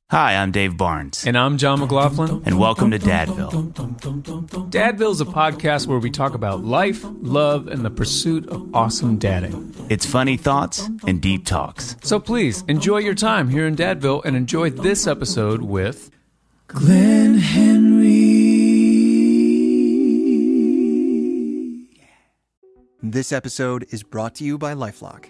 Hi, I'm Dave Barnes. And I'm John McLaughlin. And welcome to Dadville. Dadville is a podcast where we talk about life, love, and the pursuit of awesome dadding. It's funny thoughts and deep talks. So please, enjoy your time here in Dadville and enjoy this episode with Glen Henry. This episode is brought to you by LifeLock.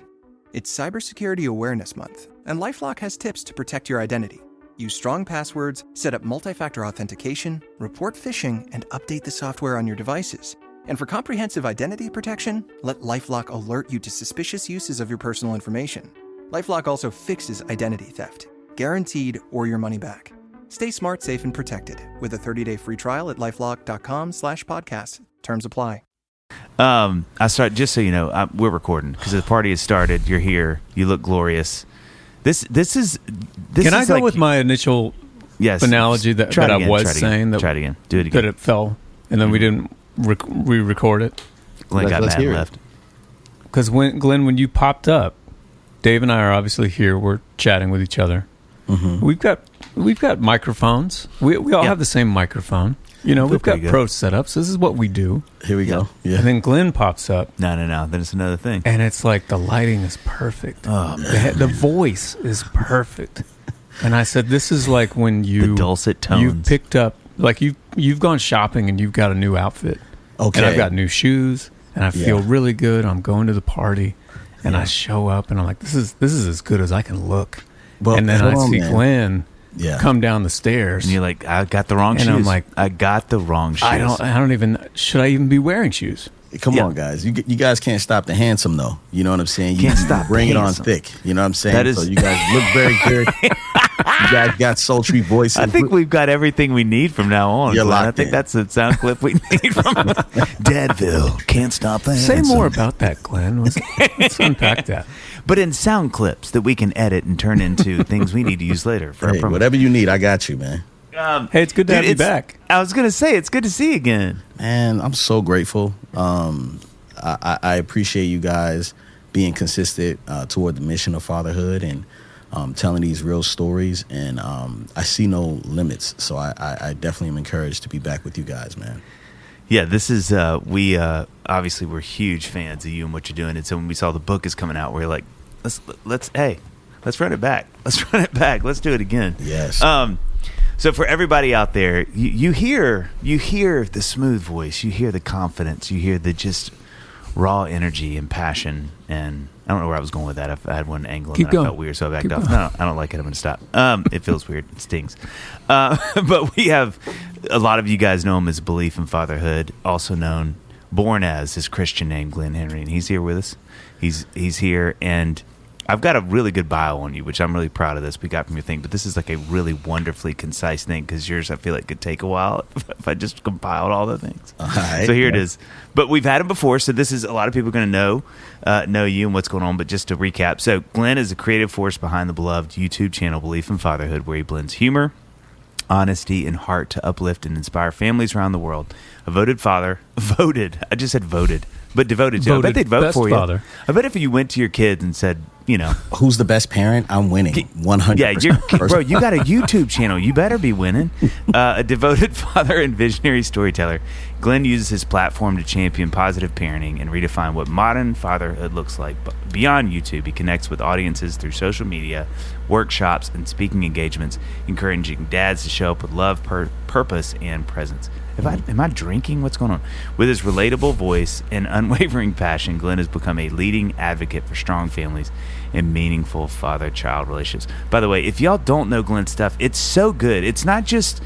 It's Cybersecurity Awareness Month, and LifeLock has tips to protect your identity. Use strong passwords, set up multi-factor authentication, report phishing, and update the software on your devices. And for comprehensive identity protection, let LifeLock alert you to suspicious uses of your personal information. LifeLock also fixes identity theft, guaranteed or your money back. Stay smart, safe, and protected with a 30-day free trial at LifeLock.com/podcast. Terms apply. Just so you know, we're recording because the party has started. You're here. You look glorious. This is. Can I go with my initial analogy that I was saying? Try it again. Do it again. That it fell, and then we didn't re-record it. Glenn got mad and left. Because Glenn, when you popped up, Dave and I are obviously here. We're chatting with each other. Mm-hmm. We've got microphones. We all have the same microphone. You know, we've got pro setups. This is what we do. Here we go. Yeah. And then Glenn pops up. No. Then it's another thing. And it's like the lighting is perfect. Oh, man. The voice is perfect. And I said, this is like when the dulcet tones. You've picked up, like you've gone shopping and you've got a new outfit. Okay. And I've got new shoes and I feel really good. I'm going to the party and I show up and I'm like, this is as good as I can look. Well, and then I see Glenn come down the stairs. And you're like, I got the wrong shoes. And I'm like, I got the wrong shoes. Should I even be wearing shoes? Come on, guys. You guys can't stop the handsome, though. You know what I'm saying? You can't stop bring it on thick. You know what I'm saying? So you guys look very good. You guys got sultry voices. I think we've got everything we need from now on. You're locked I think that's the sound clip we need from Dadville. Can't stop the Say handsome. more about that, Glenn. Let's unpack that. But in sound clips that we can edit and turn into things we need to use later. Whatever you need, I got you, man. Hey, it's good to have you back. I was going to say, it's good to see you again. Man, I'm so grateful. I appreciate you guys being consistent toward the mission of fatherhood and telling these real stories. And I see no limits. So I definitely am encouraged to be back with you guys, man. Yeah, this is, obviously we're huge fans of you and what you're doing. And so when we saw the book is coming out, we're like, let's run it back. Let's do it again. Yes. So for everybody out there, you hear the smooth voice, you hear the confidence, you hear the just raw energy and passion. And I don't know where I was going with that. I had one angle and then I felt weird, so I backed off. No, I don't like it. I'm going to stop. It feels weird. It stings. But we have a lot of you guys know him as Belief in Fatherhood, also born as his Christian name, Glen Henry, and he's here with us. He's here, and I've got a really good bio on you, which I'm really proud of this we got from your thing, but this is like a really wonderfully concise thing because yours, I feel like, could take a while if I just compiled all the things. So here it is. But we've had him before, so this is a lot of people are going to know you and what's going on, but just to recap. So Glenn is the creative force behind the beloved YouTube channel Belief in Fatherhood, where he blends humor, honesty, and heart to uplift and inspire families around the world. I just said voted, but devoted to. I bet they'd vote for you. Father. I bet if you went to your kids and said, who's the best parent? I'm winning 100%. Yeah, bro, you got a YouTube channel. You better be winning. A devoted father and visionary storyteller, Glenn uses his platform to champion positive parenting and redefine what modern fatherhood looks like. But beyond YouTube, he connects with audiences through social media, workshops, and speaking engagements, encouraging dads to show up with love, purpose, and presence. Am I drinking? What's going on? With his relatable voice and unwavering passion, Glenn has become a leading advocate for strong families and meaningful father-child relationships. By the way, if y'all don't know Glenn's stuff, it's so good. It's not just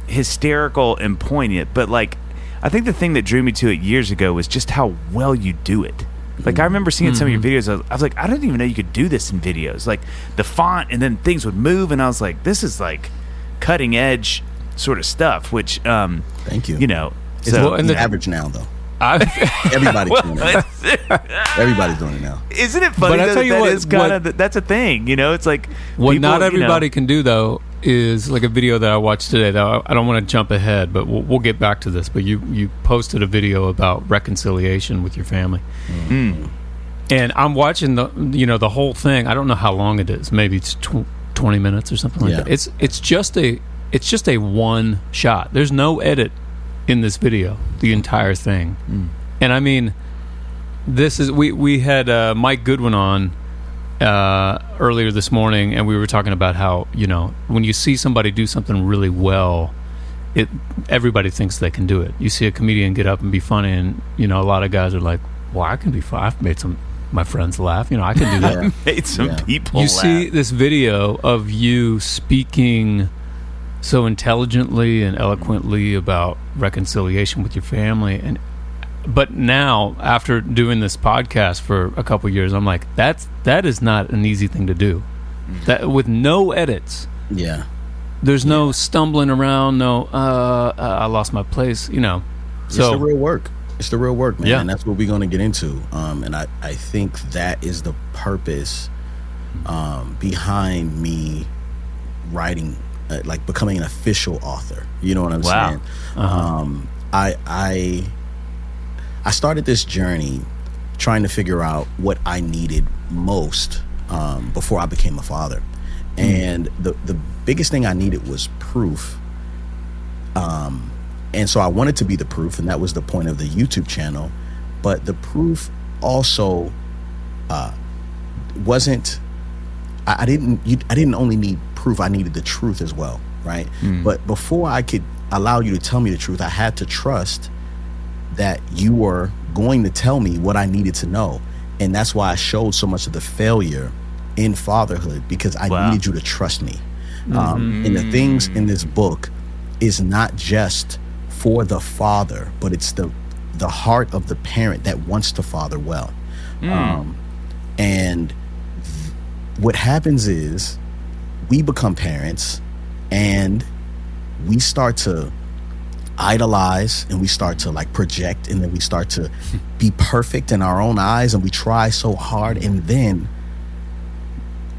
hysterical and poignant, but like, I think the thing that drew me to it years ago was just how well you do it. Like, I remember seeing some of your videos. I was like, I didn't even know you could do this in videos. Like, the font, and then things would move, and I was like, this is like cutting edge sort of stuff, which thank you. It's the average now, though. Everybody's doing it. Everybody's doing it now. Isn't it funny? But I tell you what, that's a thing. It's like what people, not everybody can do though is like a video that I watched today. Though I don't want to jump ahead, but we'll get back to this. But you posted a video about reconciliation with your family, and I'm watching the whole thing. I don't know how long it is. Maybe it's 20 minutes or something like that. It's just a one shot. There's no edit in this video, the entire thing. And I mean, this is we had Mike Goodwin on earlier this morning, and we were talking about how, you know, when you see somebody do something really well, everybody thinks they can do it. You see a comedian get up and be funny, and, you know, a lot of guys are like, well, I can be funny. I've made my friends laugh. You know, I can do that. Made some people laugh. See this video of you speaking so intelligently and eloquently about reconciliation with your family, but now, after doing this podcast for a couple years, I'm like, that is not an easy thing to do. That with no edits. Yeah. There's no stumbling around, no I lost my place, you know. So it's the real work. It's the real work, man. Yeah. And that's what we're going to get into. And I think that is the purpose behind me writing, like becoming an official author. You know what I'm saying? I started this journey trying to figure out what I needed most before I became a father. And the biggest thing I needed was proof. And so I wanted to be the proof, and that was the point of the YouTube channel. But the proof also wasn't. I didn't only need proof. I needed the truth as well, right? But before I could allow you to tell me the truth, I had to trust that you were going to tell me what I needed to know. And that's why I showed so much of the failure in fatherhood, because I needed you to trust me. And the things in this book is not just for the father, but it's the heart of the parent that wants to father well. And what happens is we become parents and we start to idolize, and we start to like project, and then we start to be perfect in our own eyes, and we try so hard, and then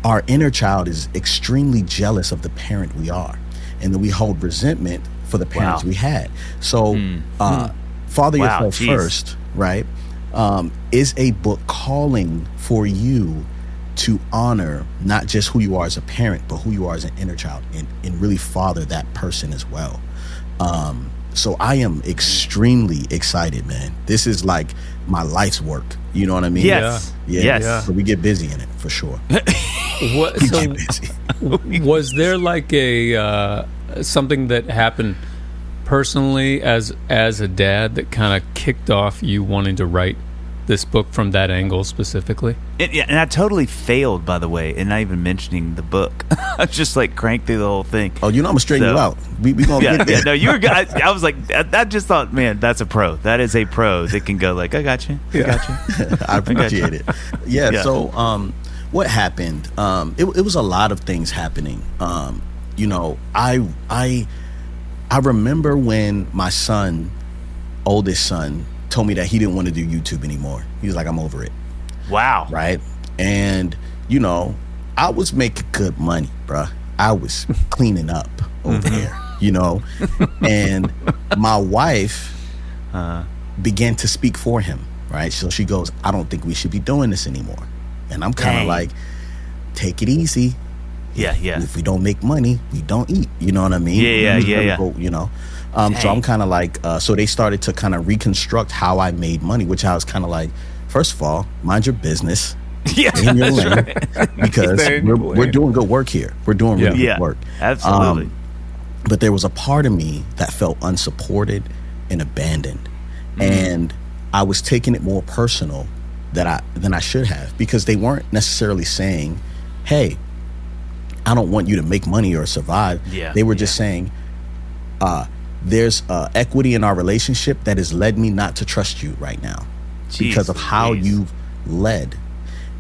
our inner child is extremely jealous of the parent we are, and then we hold resentment for the parents we had. So Father Yourself First, right, is a book calling for you to honor not just who you are as a parent, but who you are as an inner child, and really father that person as well. So I am extremely excited, man. This is like my life's work. You know what I mean? Yes. So we get busy in it for sure. Was there like a something that happened personally as a dad that kind of kicked off you wanting to write this book from that angle specifically? And I totally failed, by the way, and not even mentioning the book. I just like cranked through the whole thing. Oh, you know I'm gonna straighten you out. We gonna get there. No, you were. I was like, I just thought, man, that's a pro. That is a pro that can go like, I got you. I got you. I appreciate it. Yeah. So, what happened? It was a lot of things happening. You know, I remember when my oldest son, told me that he didn't want to do YouTube anymore. He was like, I'm over it. Wow. Right? And, you know, I was making good money, bruh. I was cleaning up over there, you know? And my wife began to speak for him, right? So she goes, I don't think we should be doing this anymore. And I'm kind of like, take it easy. Yeah. If we don't make money, we don't eat. You know what I mean? Yeah. You know? So I'm kind of like, so they started to kind of reconstruct how I made money, which I was kind of like, first of all, mind your business. Yeah, in your lane, right. Because we're doing good work here. We're doing really good work. Absolutely. But there was a part of me that felt unsupported and abandoned. And I was taking it more personal than I should have, because they weren't necessarily saying, hey, I don't want you to make money or survive. They were just saying, there's equity in our relationship that has led me not to trust you right now because of how you've led.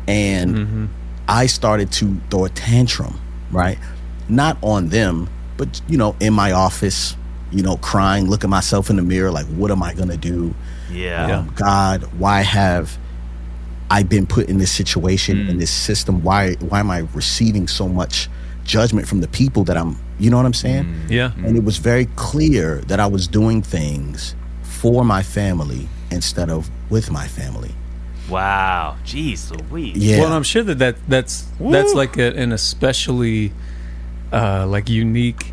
And I started to throw a tantrum, right? Not on them, but, you know, in my office, you know, crying, look at myself in the mirror, like, what am I going to do? God, why have I been put in this situation, in this system? Why am I receiving so much judgment from the people that I'm, you know what I'm saying? And it was very clear that I was doing things for my family instead of with my family. Wow. Jeez Louise. Yeah. Well, I'm sure that's like an especially like unique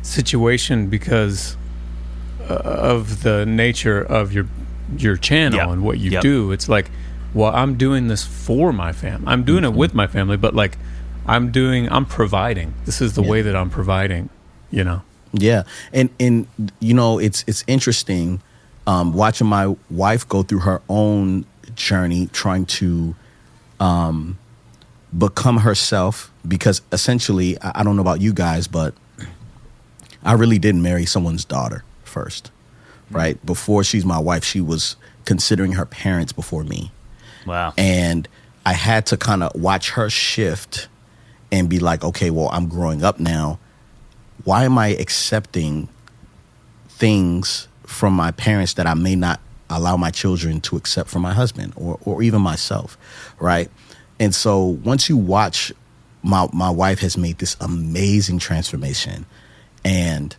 situation because of the nature of your channel and what you do. It's like, well, I'm doing this for my family. I'm doing it with my family, but like I'm providing. This is the way that I'm providing, you know. Yeah. And you know, it's interesting watching my wife go through her own journey trying to become herself, because essentially, I don't know about you guys, but I really didn't marry someone's daughter first, right? Before she's my wife, she was considering her parents before me. Wow. And I had to kind of watch her shift and be like, okay, well, I'm growing up now. Why am I accepting things from my parents that I may not allow my children to accept from my husband or even myself, right? And so once you watch, my wife has made this amazing transformation. And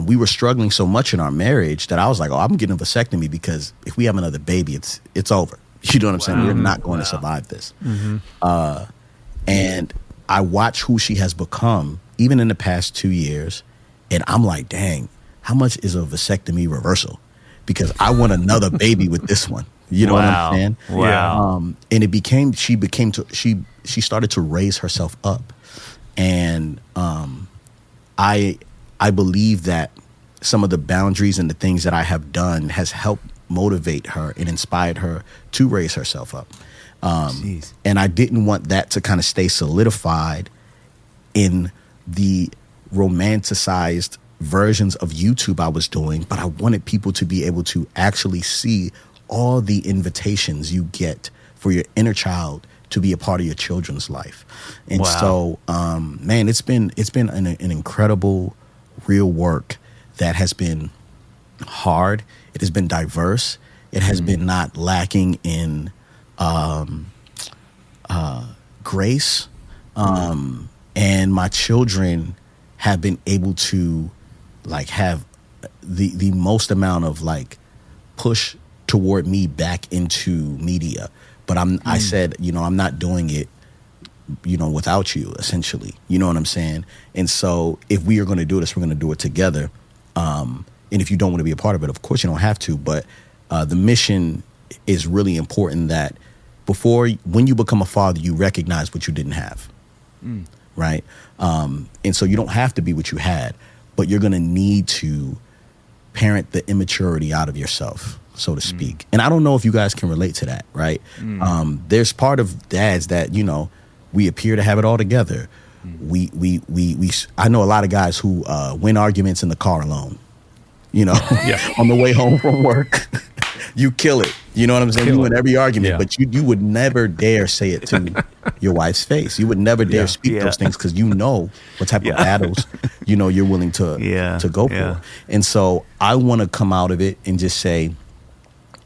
we were struggling so much in our marriage that I was like, oh, I'm getting a vasectomy because if we have another baby, it's over. You know what I'm saying? We're not going to survive this. And I watch who she has become, even in the past 2 years. And I'm like, dang, how much is a vasectomy reversal? Because I want another baby with this one. You know what I'm saying? Wow. And she started to raise herself up. And I believe that some of the boundaries and the things that I have done has helped motivate her and inspired her to raise herself up. And I didn't want that to kind of stay solidified in the romanticized versions of YouTube I was doing, but I wanted people to be able to actually see all the invitations you get for your inner child to be a part of your children's life. And so, man, it's been an incredible, real work that has been hard. It has been diverse. It has been not lacking in grace. And my children have been able to like have the most amount of like push toward me back into media. But I said, you know, I'm not doing it, you know, without you, essentially. You know what I'm saying? And so if we are going to do this, we're going to do it together. And if you don't want to be a part of it, of course you don't have to. But the mission is really important, that when you become a father, you recognize what you didn't have. Right? And so you don't have to be what you had, but you're going to need to parent the immaturity out of yourself, so to speak. And I don't know if you guys can relate to that, right? There's part of dads that, you know, we appear to have it all together. I know a lot of guys who win arguments in the car alone, you know, on the way home from work. You kill it. You know what I'm saying? You win every argument, but you would never dare say it to your wife's face. You would never dare speak those things, because you know what type of battles, you know, you're willing to go for. And so I want to come out of it and just say,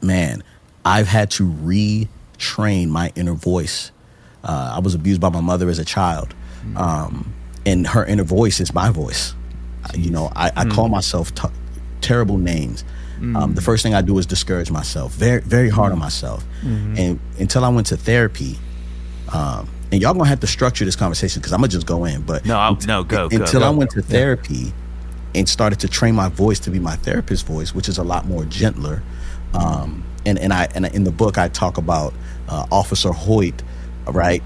man, I've had to retrain my inner voice. I was abused by my mother as a child. And her inner voice is my voice. You know, I call myself terrible names. The first thing I do is discourage myself, very, very hard on myself. And until I went to therapy, and y'all gonna have to structure this conversation because I'm gonna just go in. But go. I went to therapy and started to train my voice to be my therapist's voice, which is a lot more gentler. And in the book I talk about Officer Hoyt, right,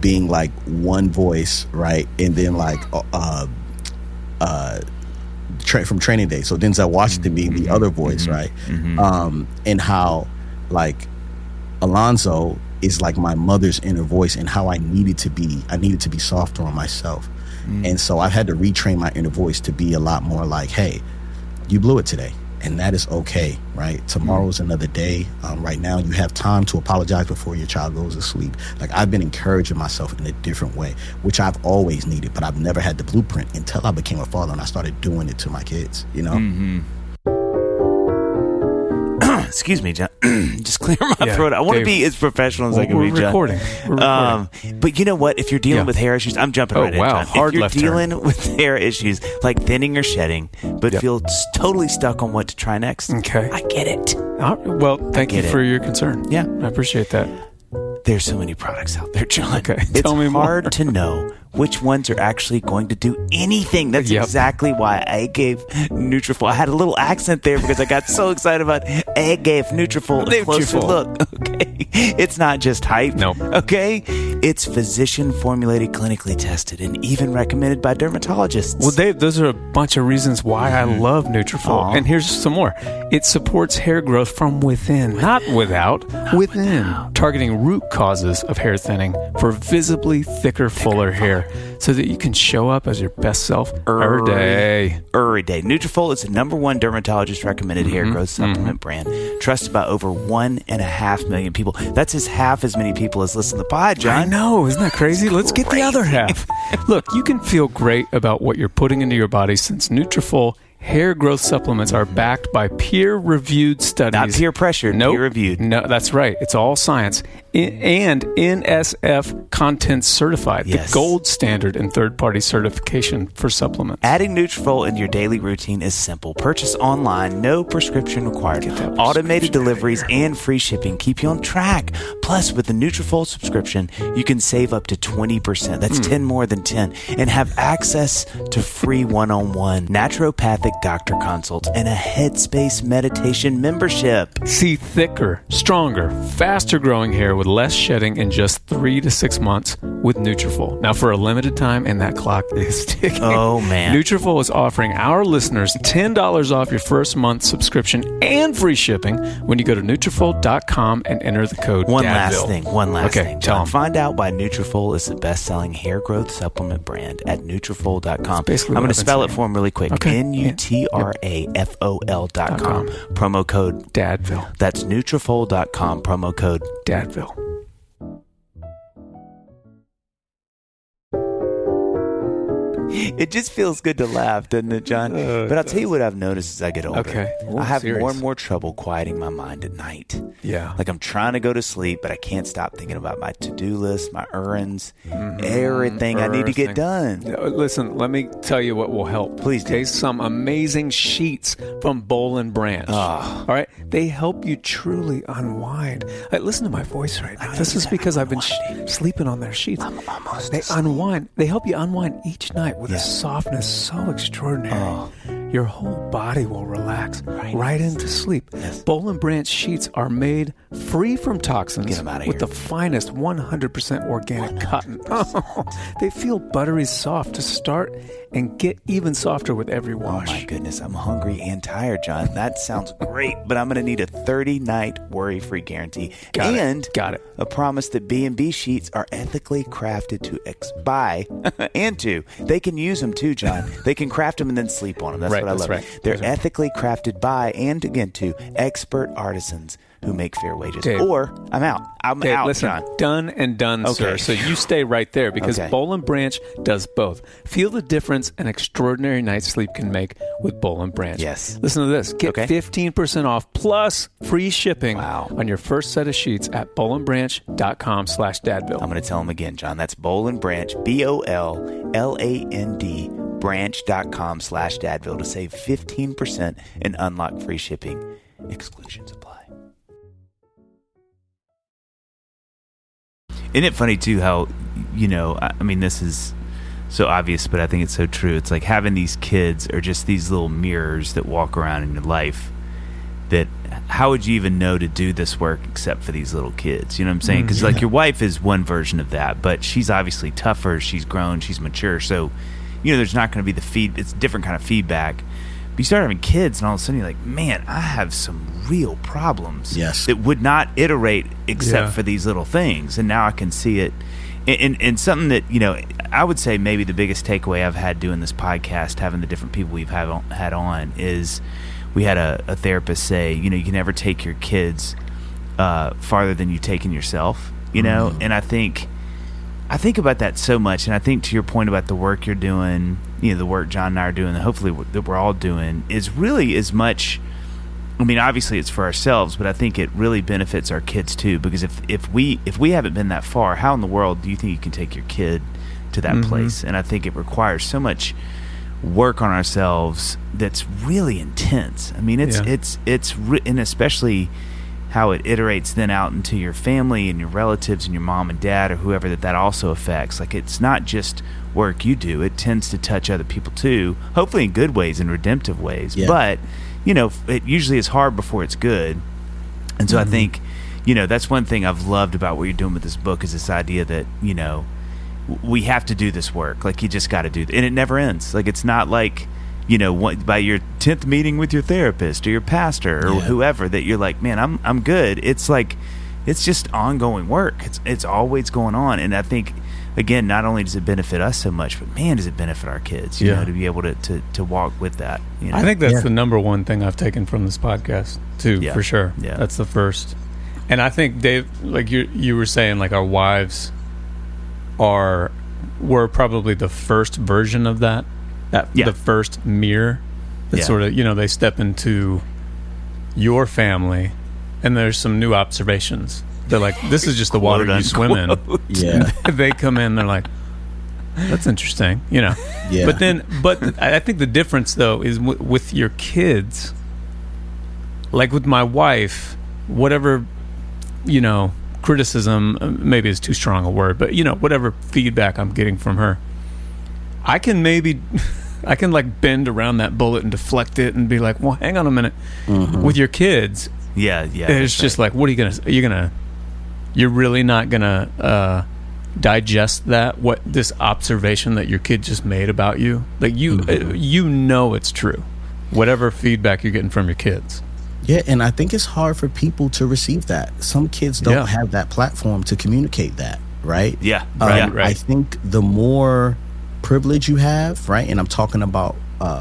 being like one voice, right, and then like from Training Day, so Denzel Washington being the other voice, right? And how like Alonzo is like my mother's inner voice, and how I needed to be softer on myself. And so I've had to retrain my inner voice to be a lot more like, hey, you blew it today, and that is okay, right? Tomorrow's another day. Right now you have time to apologize before your child goes to sleep. Like, I've been encouraging myself in a different way, which I've always needed, but I've never had the blueprint until I became a father and I started doing it to my kids, you know? Excuse me, John. Just clear my throat. I want to be as professional as I can be, John. We're recording. But you know what? If you're dealing with hair issues, I'm jumping right in, John. Hard if you're left dealing turn. with hair issues, like thinning or shedding, but feel totally stuck on what to try next, Okay. I get it. Well, thank you for your concern. Yeah. I appreciate that. There's so many products out there, John. Okay, it's tell me hard more. to know which ones are actually going to do anything. That's exactly why I gave Nutrafol. I had a little accent there because I got so excited about I gave Nutrafol a closer look. Okay, it's not just hype. No. Okay, it's physician formulated, clinically tested, and even recommended by dermatologists. Well, Dave, those are a bunch of reasons why I love Nutrafol. And here's some more. It supports hair growth from within, not without, within, targeting root causes of hair thinning for visibly thicker, fuller hair, so that you can show up as your best self every day. Nutrafol is the #1 dermatologist recommended hair growth supplement brand, trusted by over 1.5 million people. That's half as many people as listen to the pod, John. I know, isn't that crazy? Let's get the other half. Look, you can feel great about what you're putting into your body since Nutrafol hair growth supplements are backed by peer-reviewed studies. Not peer-pressured, peer-reviewed. No, that's right. It's all science. And NSF content certified, the gold standard in third-party certification for supplements. Adding Nutrafol into your daily routine is simple. Purchase online, no prescription required. Automated deliveries and free shipping keep you on track. Plus, with the Nutrafol subscription, you can save up to 20%. That's 10 more than 10. And have access to free one-on-one naturopathic doctor consults and a Headspace meditation membership. See thicker, stronger, faster growing hair with less shedding in just 3 to 6 months with Nutrafol. Now, for a limited time, and that clock is ticking. Oh, man. Nutrafol is offering our listeners $10 off your first month subscription and free shipping when you go to Nutrafol.com and enter the code One Dadville. last thing. Tell them. Find out why Nutrafol is the best-selling hair growth supplement brand at Nutrafol.com. I'm going to spell it for them really quick. Okay. Nutrafol.com. Promo code Dadville. That's Nutrafol.com. Promo code Dadville. It just feels good to laugh, doesn't it, John? But I'll tell you what I've noticed as I get older. Okay. Ooh, I have serious. more and more trouble quieting my mind at night. Yeah. Like I'm trying to go to sleep, but I can't stop thinking about my to-do list, my errands, everything I need to get done. Listen, let me tell you what will help. Please do. Okay, some amazing sheets from Boll & Branch. All right? They help you truly unwind. Listen to my voice right now. This is because I've been sleeping on their sheets. They unwind. They help you unwind each night with a softness so extraordinary. Your whole body will relax right into sleep. Yes. Boll & Branch sheets are made free from toxins Get 'em outta with here. the finest 100% organic cotton. They feel buttery soft to start and get even softer with every wash. Oh my goodness, I'm hungry and tired, John. That sounds great, but I'm going to need a 30-night worry-free guarantee. Got it. A promise that B&B sheets are ethically crafted to buy and to. They can use them too, John. They can craft them and then sleep on them. That's what I love. Right. They're ethically crafted by and again to expert artisans who make fair wages. Dave, or I'm out. I'm out, listen, John. done and done, sir. So you stay right there because Boll & Branch does both. Feel the difference an extraordinary night's sleep can make with Boll & Branch. Yes. Listen to this. Get 15% off plus free shipping on your first set of sheets at bollandbranch.com/dadville. I'm going to tell them again, John. That's Boll & Branch, BOLLAND, branch.com/dadville to save 15% and unlock free shipping. Exclusions apply. Isn't it funny, too, how, I mean, this is so obvious, but I think it's so true. It's like having these kids are just these little mirrors that walk around in your life that how would you even know to do this work except for these little kids? You know what I'm saying? Because like your wife is one version of that, but she's obviously tougher. She's grown. She's mature. So, there's not going to be it's different kind of feedback. But you start having kids and all of a sudden you're like, man, I have some real problems that would not iterate except for these little things. And now I can see it. And something that, I would say maybe the biggest takeaway I've had doing this podcast, having the different people we've had on is we had a therapist say, you can never take your kids farther than you've taken yourself, and I think about that so much. And I think to your point about the work you're doing, the work John and I are doing, and hopefully that we're all doing is really as much, I mean, obviously it's for ourselves, but I think it really benefits our kids too, because if we haven't been that far, how in the world do you think you can take your kid to that place? And I think it requires so much work on ourselves that's really intense. I mean, and especially how it iterates then out into your family and your relatives and your mom and dad or whoever that also affects. Like, it's not just work you do. It tends to touch other people too, hopefully in good ways and redemptive ways. Yeah. But, it usually is hard before it's good. And so I think, that's one thing I've loved about what you're doing with this book is this idea that, we have to do this work. Like, you just got to do it. And it never ends. Like, it's not like, by your 10th meeting with your therapist or your pastor or whoever that you're like, man, I'm good. It's like, it's just ongoing work. It's always going on. And I think, again, not only does it benefit us so much, but man, does it benefit our kids, to be able to walk with that. I think that's the number one thing I've taken from this podcast too, for sure. Yeah. That's the first. And I think, Dave, like you were saying, like our wives were probably the first version of that the first mirror that sort of, they step into your family and there's some new observations. They're like, this is just the water you swim in. Yeah. They come in, they're like, that's interesting, Yeah. But I think the difference though is with your kids, like with my wife, whatever, criticism, maybe is too strong a word, but whatever feedback I'm getting from her, I can like bend around that bullet and deflect it and be like, well, hang on a minute. Mm-hmm. With your kids, it's just like, what are you gonna you're really not gonna digest what this observation that your kid just made about you, like it's true, whatever feedback you're getting from your kids. Yeah, and I think it's hard for people to receive that. Some kids don't have that platform to communicate that, right? Yeah, right. I think the more privilege you have, right, and I'm talking about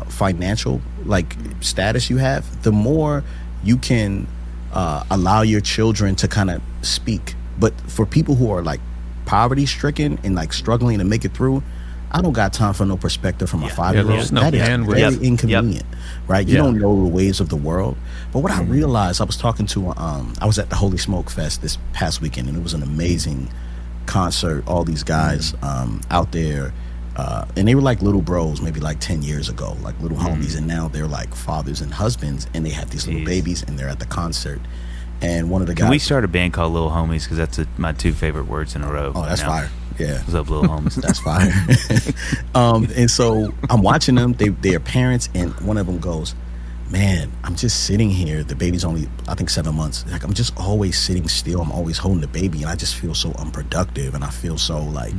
financial, like, status you have, the more you can allow your children to kind of speak. But for people who are, like, poverty-stricken and, like, struggling to make it through, I don't got time for no perspective from a 5-year-old. That is very inconvenient, right? You don't know the ways of the world. But what I realized, I was talking to, I was at the Holy Smoke Fest this past weekend, and it was an amazing concert. All these guys out there, and they were like little bros, maybe like 10 years ago, like little homies, and now they're like fathers and husbands, and they have these little babies, and they're at the concert. And one of the guys... Can we start a band called Little Homies? Because that's my 2 favorite words in a row. Oh, that's fire. Yeah. What's up, Little Homies? That's fire. And so I'm watching them. They're parents, and one of them goes, man, I'm just sitting here. The baby's only, I think, 7 months. Like, I'm just always sitting still. I'm always holding the baby, and I just feel so unproductive, and I feel so like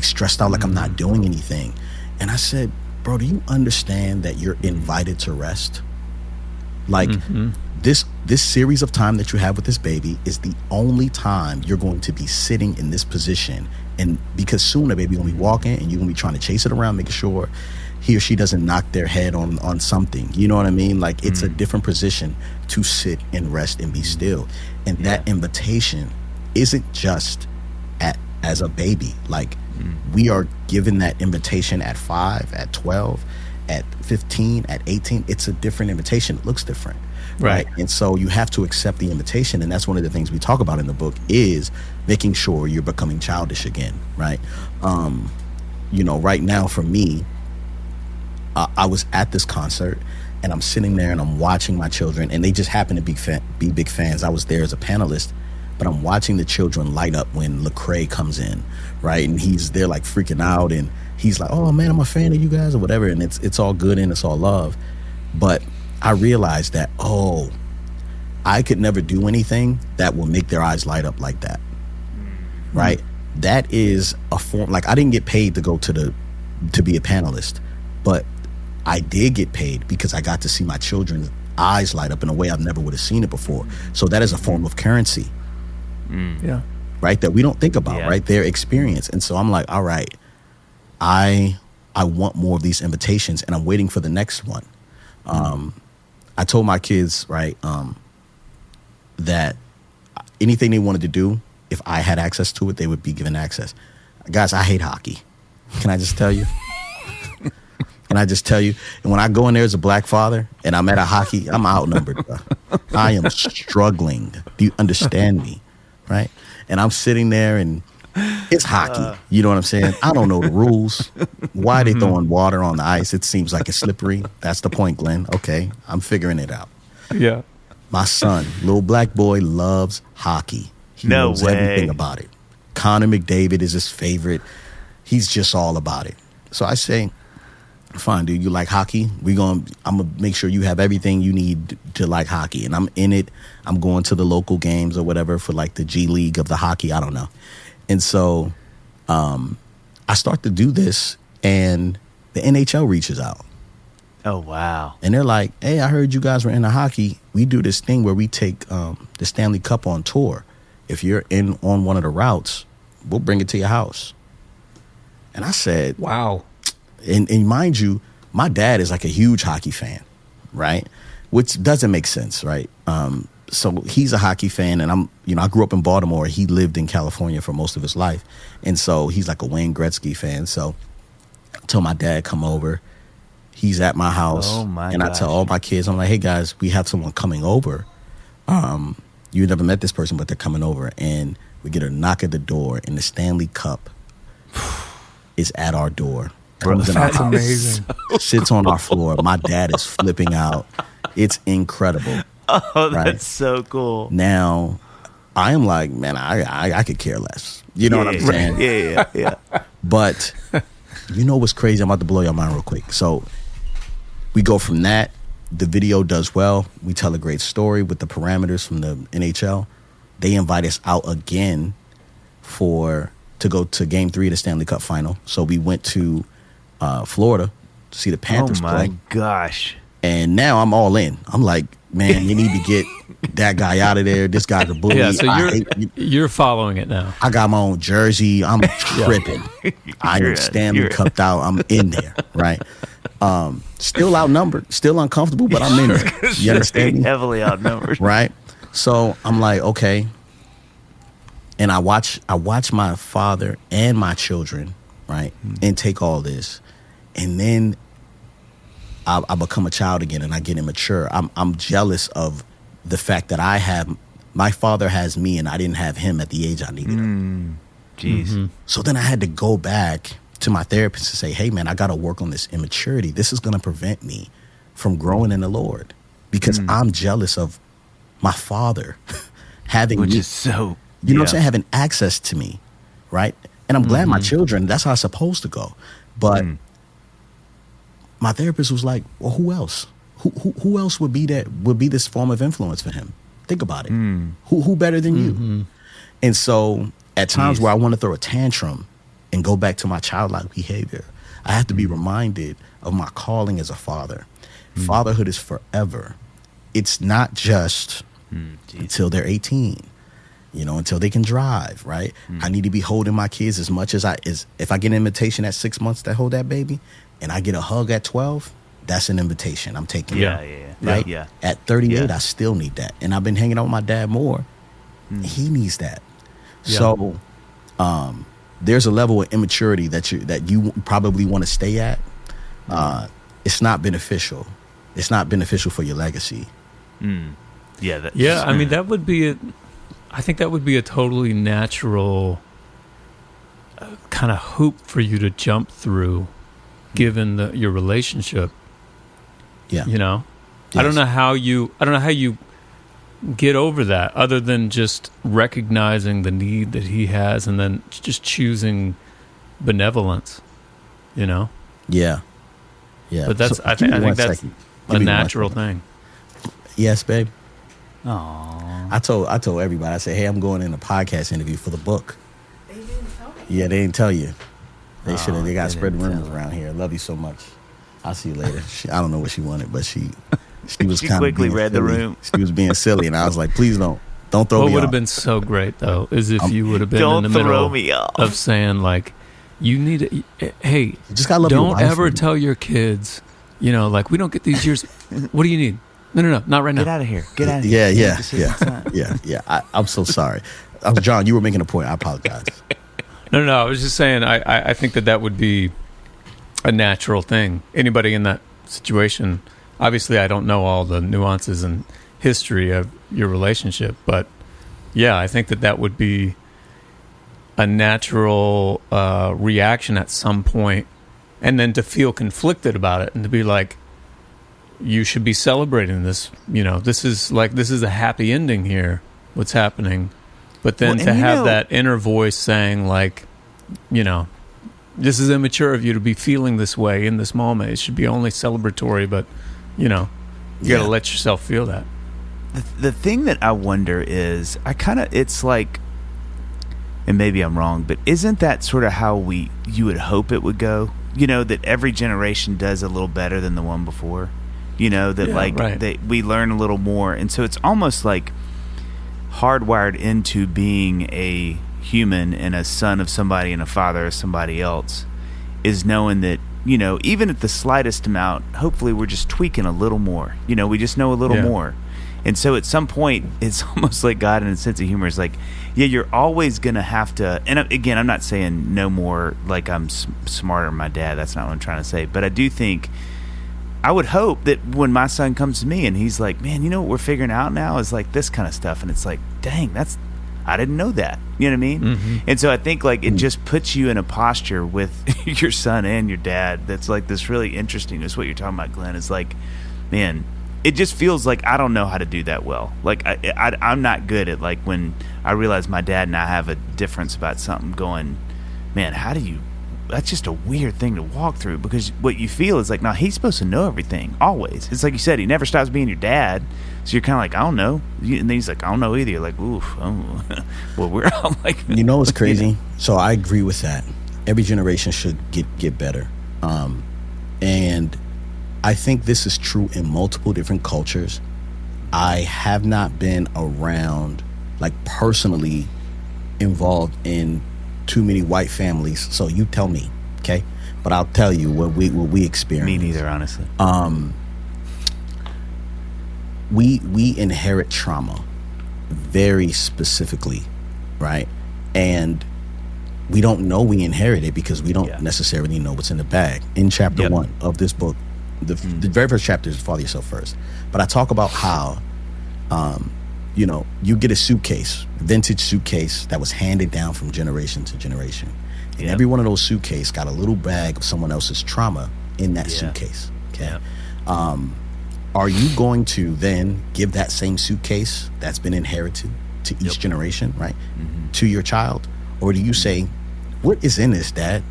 stressed out, like I'm not doing anything. And I said, bro, do you understand that you're invited to rest? Like, this series of time that you have with this baby is the only time you're going to be sitting in this position. And because soon the baby will be walking, and you're going to be trying to chase it around, making sure he or she doesn't knock their head on something. You know what I mean? Like, it's a different position to sit and rest and be still. And that invitation isn't just as a baby. Like, we are given that invitation at 5, at 12, at 15, at 18. It's a different invitation. It looks different. Right. And so you have to accept the invitation. And that's one of the things we talk about in the book, is making sure you're becoming childish again. Right. Right now for me, I was at this concert, and I'm sitting there and I'm watching my children, and they just happen to be big fans. I was there as a panelist, but I'm watching the children light up when Lecrae comes in, right? And they're like freaking out, and he's like, oh man, I'm a fan of you guys, or whatever. And it's all good and it's all love. But I realized that, I could never do anything that will make their eyes light up like that, right? That is a form, like, I didn't get paid to go to be a panelist, but I did get paid because I got to see my children's eyes light up in a way I've never would have seen it before. So that is a form of currency, right? That we don't think about, right? Their experience. And so I'm like, all right, I want more of these invitations, and I'm waiting for the next one. I told my kids, right, that anything they wanted to do, if I had access to it, they would be given access. Guys, I hate hockey. Can I just tell you? And when I go in there as a black father and I'm at a hockey, I'm outnumbered, bro. I am struggling. Do you understand me? Right? And I'm sitting there, and It's hockey. You know what I'm saying? I don't know the rules. Why are they throwing water on the ice? It seems like it's slippery. That's the point, Glenn. Okay, I'm figuring it out. Yeah. My son, little black boy, loves hockey. He knows everything about it. Connor McDavid is his favorite. He's just all about it. So I say, fine, dude, you like hockey? I'm gonna make sure you have everything you need to like hockey. And I'm in it. I'm going to the local games or whatever for like the G League of the hockey. I don't know. And so I start to do this, and the NHL reaches out. Oh, wow. And they're like, hey, I heard you guys were into hockey. We do this thing where we take the Stanley Cup on tour. If you're on one of the routes, we'll bring it to your house. And I said, wow. And mind you, my dad is like a huge hockey fan, right? Which doesn't make sense, right? So he's a hockey fan, and I grew up in Baltimore. He lived in California for most of his life. And so he's like a Wayne Gretzky fan. So I told my dad, come over. He's at my house. Oh my and gosh. I tell all my kids, I'm like, hey guys, we have someone coming over. You never met this person, but they're coming over. And we get a knock at the door, and the Stanley Cup is at our door. Comes in our That's house, amazing. sits on our floor. My dad is flipping out. It's incredible. Oh, that's Right. so cool. Now, I am like, man, I could care less. You know what I'm saying? Yeah. But you know what's crazy? I'm about to blow your mind real quick. So we go from that. The video does well. We tell a great story with the parameters from the NHL. They invite us out again to go to Game 3 of the Stanley Cup Final. So we went to Florida to see the Panthers Oh, play. my gosh. And now I'm all in. I'm like, man, you need to get that guy out of there. This guy's a bully. Yeah, so you're following it now. I got my own jersey. I'm tripping. I am Stanley Cupped out. I'm in there, right? Still outnumbered, still uncomfortable, but I'm in there. You understand me? Heavily outnumbered. Right? So I'm like, okay. And I watch my father and my children, right, and take all this. And then I become a child again, and I get immature. I'm jealous of the fact that my father has me, and I didn't have him at the age I needed him. Jeez. So then I had to go back to my therapist and say, hey, man, I got to work on this immaturity. This is going to prevent me from growing in the Lord because I'm jealous of my father having Which me. is so... You know what I'm saying? Having access to me, right? And I'm glad my children, that's how it's supposed to go. But my therapist was like, well, who else? Who else would be this form of influence for him? Think about it. Who better than you? And so at times where I want to throw a tantrum and go back to my childlike behavior, I have to be reminded of my calling as a father. Fatherhood is forever. It's not just until they're 18. Until they can drive, right? I need to be holding my kids as much as if I get an invitation at 6 months to hold that baby and I get a hug at 12, that's an invitation. I'm taking it. Right? Yeah. At 38, I still need that. And I've been hanging out with my dad more. He needs that. Yeah. So there's a level of immaturity that you probably want to stay at. It's not beneficial. It's not beneficial for your legacy. Yeah. I mean, I think that would be a totally natural kind of hoop for you to jump through, given your relationship. Yeah. Yes. I don't know how you get over that, other than just recognizing the need that he has, and then just choosing benevolence. Yeah. But that's So, I think that's a natural thing. Yes, babe. Aww. I told everybody. I said, hey, I'm going in a podcast interview for the book. They didn't tell me. Yeah, they didn't tell you. They should have. They got they spread didn't rumors tell around here. I love you so much. I'll see you later. I don't know what she wanted, but she was She kind of quickly read the room. She was being silly, and I was like, please don't throw What me would off. have been so great, though, is if you would have been Don't in the throw middle me off. of saying, like, you need to, hey, You just gotta love your don't wife, ever man. tell your kids, like, we don't get these years. What do you need? No, not right now. Get out of here. Get out of here. Yeah. I'm so sorry. John, you were making a point. I apologize. No, I was just saying, I think that would be a natural thing. Anybody in that situation, obviously I don't know all the nuances and history of your relationship, but yeah, I think that would be a natural reaction at some point, and then to feel conflicted about it and to be like, you should be celebrating this. This is a happy ending here. What's happening? But then to have that inner voice saying like, this is immature of you to be feeling this way in this moment. It should be only celebratory, but you got to let yourself feel that. The thing that I wonder is, it's like, and maybe I'm wrong, but isn't that sort of how you would hope it would go? That every generation does a little better than the one before. That we learn a little more, and so it's almost like hardwired into being a human and a son of somebody and a father of somebody else, is knowing that even at the slightest amount, hopefully we're just tweaking a little more. We just know a little more. And so at some point, it's almost like God in a sense of humor is like, you're always going to have to, and again, I'm not saying no more like I'm smarter than my dad. That's not what I'm trying to say. But I do think, I would hope that when my son comes to me and he's like, man, what we're figuring out now is like this kind of stuff. And it's like, dang, I didn't know that. You know what I mean? Mm-hmm. And so I think like it just puts you in a posture with your son and your dad that's like this really interesting. That's what you're talking about, Glenn. Is like, man, it just feels like I don't know how to do that well. Like I'm not good at like when I realize my dad and I have a difference about something going, man, how do you, that's just a weird thing to walk through, because what you feel is like, no, he's supposed to know everything always. It's like you said, he never stops being your dad. So you're kind of like, I don't know. And then he's like, I don't know either. You're like, oof. Oh. Well, we're all like, what's crazy? So I agree with that. Every generation should get better. And I think this is true in multiple different cultures. I have not been around, like personally involved in too many white families. So you tell me, okay? But I'll tell you what we experience. Me neither, honestly. We inherit trauma very specifically, right? And we don't know we inherit it because we don't necessarily know what's in the bag. In chapter 1 of this book, the very first chapter is Father Yourself First. But I talk about how, you get a suitcase, vintage suitcase that was handed down from generation to generation. And every one of those suitcases got a little bag of someone else's trauma in that suitcase. Okay. Are you going to then give that same suitcase that's been inherited to each generation, right, to your child? Or do you say, what is in this, Dad?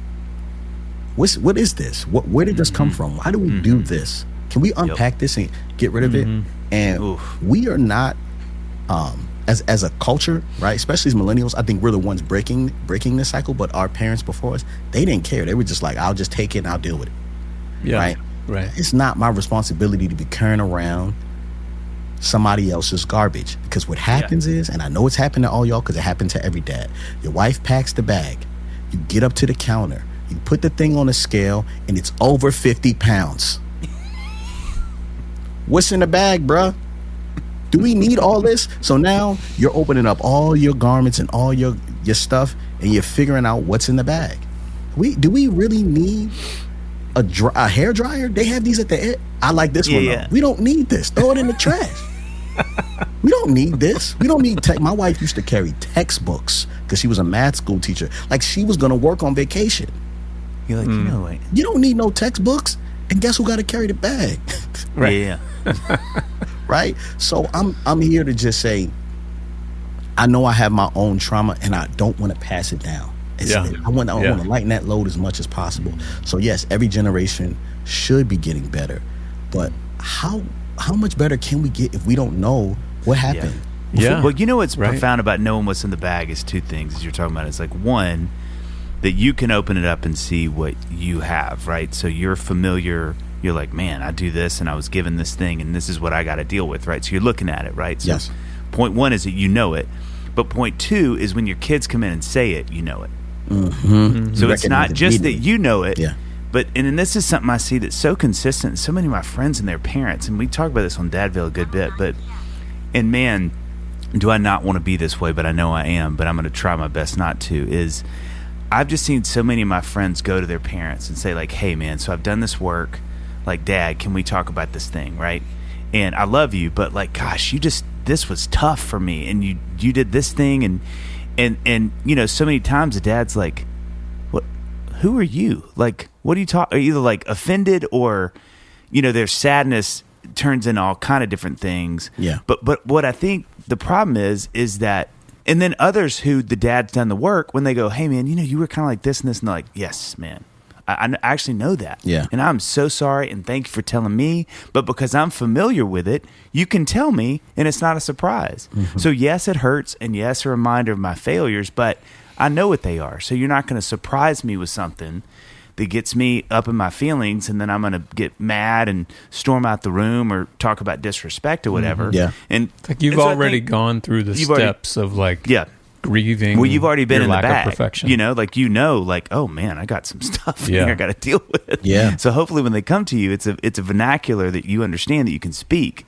What is this? Where did this come from? Why do we do this? Can we unpack this and get rid of it? And we are not, as a culture, right, especially as millennials, I think we're the ones breaking this cycle. But our parents before us, they didn't care. They were just like, I'll just take it and I'll deal with it. Right. It's not my responsibility to be carrying around somebody else's garbage, because what happens is, and I know it's happened to all y'all because it happened to every dad, your wife packs the bag, you get up to the counter, you put the thing on a scale, and it's over 50 pounds. What's in the bag, bruh? Do we need all this? So now you're opening up all your garments and all your stuff, and you're figuring out what's in the bag. Do we really need a hair dryer? They have these at the end. I like this one though. We don't need this. Throw it in the trash. We don't need this. We don't need my wife used to carry textbooks because she was a math school teacher. Like she was gonna work on vacation. You're like, you don't need no textbooks. And guess who got to carry the bag? Right. Yeah. Right. So I'm here to just say, I know I have my own trauma, and I don't want to pass it down. I want to lighten that load as much as possible. So yes, every generation should be getting better, but how much better can we get if we don't know what happened? Well, what's profound about knowing what's in the bag is two things, as you're talking about. It's like, one, that you can open it up and see what you have, right? So you're familiar. You're like, man, I do this, and I was given this thing, and this is what I got to deal with, right? So you're looking at it, right? So point one is that you know it, but point two is when your kids come in and say it, you know it. Mm-hmm. So it's not just that you know it, but and this is something I see that's so consistent. So many of my friends and their parents, and we talk about this on Dadville a good bit, and man, do I not want to be this way, but I know I am, but I'm going to try my best not to, is I've just seen so many of my friends go to their parents and say like, hey man, so I've done this work, like, Dad, can we talk about this thing, right? And I love you, but like, gosh, this was tough for me, and you did this thing, and you know, so many times the dad's like, what, who are you? Like, what are you talking? Either like offended or, you know, their sadness turns into all kind of different things. Yeah. But what I think the problem is that, and then others who the dad's done the work, when they go, hey man, you know, you were kind of like this and this, and they're like, yes, man, I actually know that. Yeah. And I'm so sorry, and thank you for telling me. But because I'm familiar with it, you can tell me, and it's not a surprise. Mm-hmm. So yes, it hurts, and yes, a reminder of my failures, but I know what they are. So you're not going to surprise me with something that gets me up in my feelings, and then I'm going to get mad and storm out the room or talk about disrespect or whatever. Mm-hmm. Yeah. And like you've already gone through the steps of like grieving. Well, you've already been in the lack bag, of perfection. you know, like, like, oh man, I got some stuff here I got to deal with. Yeah. So hopefully when they come to you, it's a vernacular that you understand, that you can speak,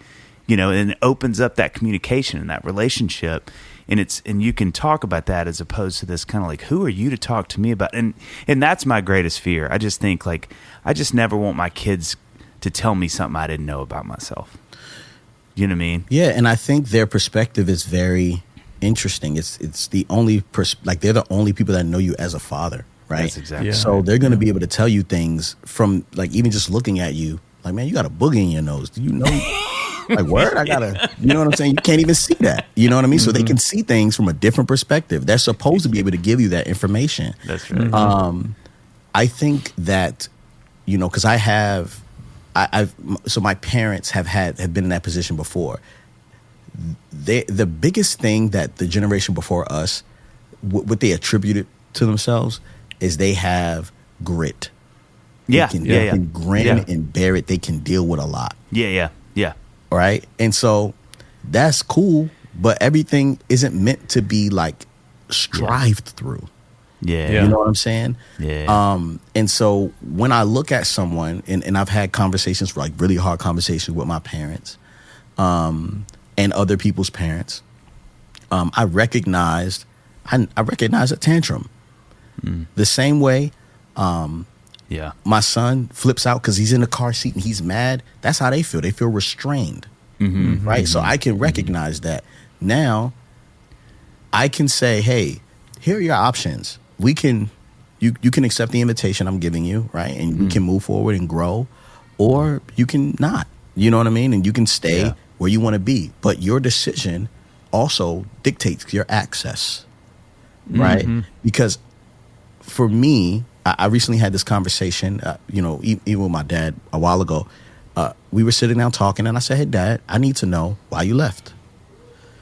you know, and it opens up that communication and that relationship. And you can talk about that as opposed to this kind of like, who are you to talk to me about? And that's my greatest fear. I just think like, I just never want my kids to tell me something I didn't know about myself. You know what I mean? Yeah. And I think their perspective is very interesting. It's the only like they're the only people that know you as a father, right? That's exactly. Yeah. So they're going to be able to tell you things from like even just looking at you, like, man, you got a boogie in your nose. Do you know? Like, word, I gotta, you know what I'm saying? You can't even see that. You know what I mean? Mm-hmm. So they can see things from a different perspective. They're supposed to be able to give you that information. That's right. I think that, you know, because so my parents have been in that position before. The biggest thing that the generation before us, what they attributed to themselves is they have grit. Yeah. They can grin and bear it. They can deal with a lot. Yeah. Right. And so that's cool, but everything isn't meant to be like strived through. Yeah. You know what I'm saying? Yeah. And so when I look at someone, and I've had conversations, like really hard conversations with my parents, and other people's parents, I recognized a tantrum. The same way my son flips out because he's in the car seat and he's mad. That's how they feel. They feel restrained. Mm-hmm. Right? Mm-hmm. So I can recognize that. Now I can say, hey, here are your options. You can accept the invitation I'm giving you, right? And you can move forward and grow, or you can not. You know what I mean? And you can stay where you want to be. But your decision also dictates your access, right? Mm-hmm. Because for me, I recently had this conversation, you know, even with my dad a while ago. We were sitting down talking, and I said, hey, Dad, I need to know why you left.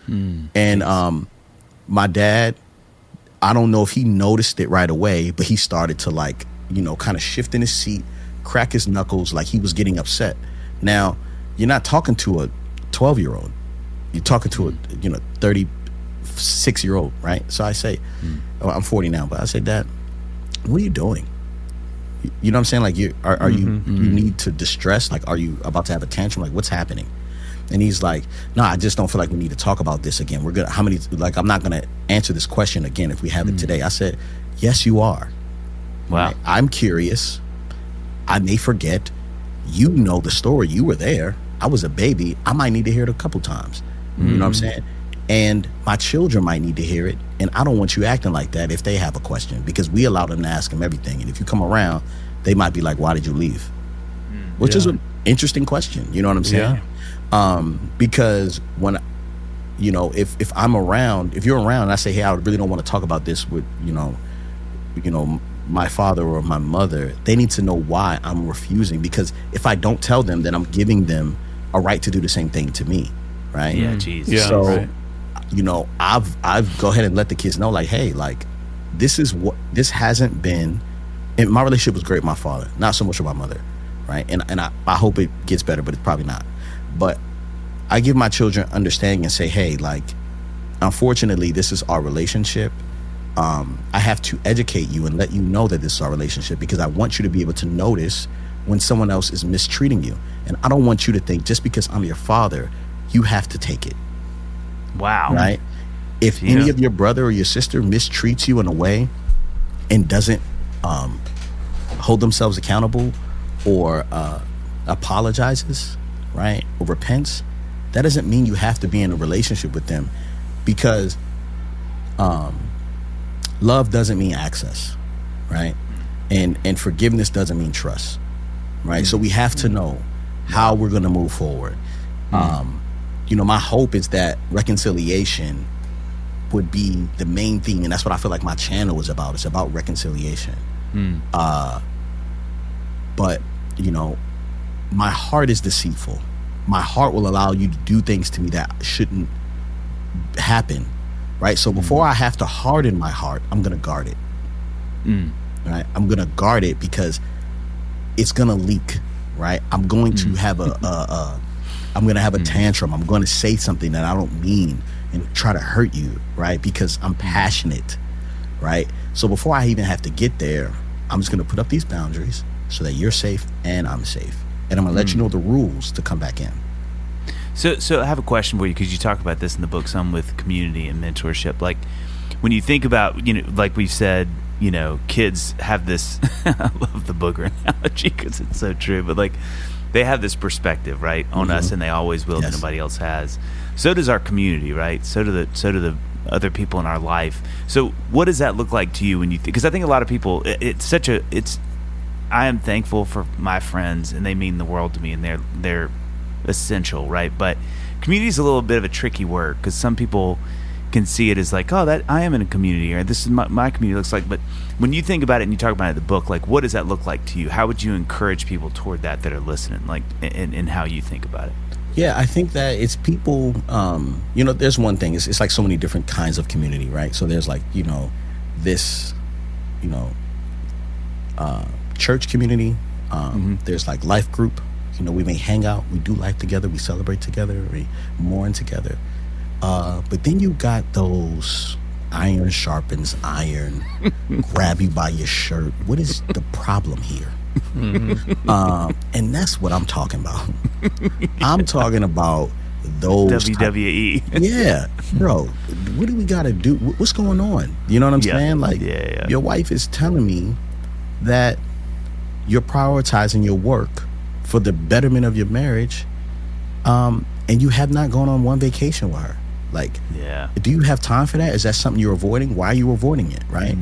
And my dad, I don't know if he noticed it right away, but he started to, like, you know, kind of shift in his seat, crack his knuckles like he was getting upset. Now, you're not talking to a 12-year-old. You're talking to a, you know, 36-year-old, right? So I say, I'm 40 now, but I say, Dad, what are you doing? You know what I'm saying? Like, you need to distress? Like, are you about to have a tantrum? Like, what's happening? And he's like, no, I just don't feel like we need to talk about this again. We're gonna, I'm not gonna answer this question again if we have it today. I said, yes, you are. Wow. Right? I'm curious. I may forget. You know the story. You were there. I was a baby. I might need to hear it a couple times. You know what I'm saying? And my children might need to hear it. And I don't want you acting like that if they have a question, because we allow them to ask them everything. And if you come around, they might be like, why did you leave? Which is an interesting question. You know what I'm saying? Because when, you know, if I'm around, if you're around and I say, hey, I really don't want to talk about this with, you know, my father or my mother, they need to know why I'm refusing. Because if I don't tell them, then I'm giving them a right to do the same thing to me. Right? Yeah, jeez. Yeah, so, right. You know, I've go ahead and let the kids know, like, hey, like, this hasn't been, and my relationship was great with my father, not so much with my mother, right? And I hope it gets better, but it's probably not. But I give my children understanding and say, hey, like, unfortunately, this is our relationship. I have to educate you and let you know that this is our relationship, because I want you to be able to notice when someone else is mistreating you. And I don't want you to think just because I'm your father, you have to take it. Wow. Right? If any of your brother or your sister mistreats you in a way and doesn't hold themselves accountable or apologizes, right, or repents, that doesn't mean you have to be in a relationship with them, because love doesn't mean access, right? And forgiveness doesn't mean trust, right? So we have to know how we're going to move forward. My hope is that reconciliation would be the main theme, and that's what I feel like my channel is about. It's about reconciliation. But my heart is deceitful. My heart will allow you to do things to me that shouldn't happen, right? So before I have to harden my heart, I'm gonna guard it. Right? I'm gonna guard it because it's gonna leak, right? I'm going to have I'm gonna have a tantrum. I'm gonna say something that I don't mean and try to hurt you, right? Because I'm passionate, right? So before I even have to get there, I'm just gonna put up these boundaries so that you're safe and I'm safe, and I'm gonna let you know the rules to come back in. So I have a question for you, because you talk about this in the book some with community and mentorship. Like when you think about, like we've said, kids have this. I love the booger analogy because it's so true. But like they have this perspective, right, on us, and they always will. That nobody else has. So does our community, right? So do the other people in our life. So what does that look like to you when you? Because I think a lot of people, I am thankful for my friends, and they mean the world to me, and they're essential, right? But community is a little bit of a tricky word, because some people can see it as like, oh, that I am in a community, or this is my community looks like. But when you think about it and you talk about it in the book, like what does that look like to you? How would you encourage people toward that are listening, like in how you think about it? Yeah, I think that it's people, there's one thing, it's like so many different kinds of community, right? So there's like, this, church community, there's like life group, we may hang out, we do life together, we celebrate together, we mourn together. But then you got those iron sharpens iron, grab you by your shirt. What is the problem here? And that's what I'm talking about. I'm talking about those WWE. Yeah, bro. What do we got to do? What's going on? You know what I'm saying? Like, your wife is telling me that you're prioritizing your work for the betterment of your marriage, and you have not gone on one vacation with her. Like, do you have time for that? Is that something you're avoiding? Why are you avoiding it? Right?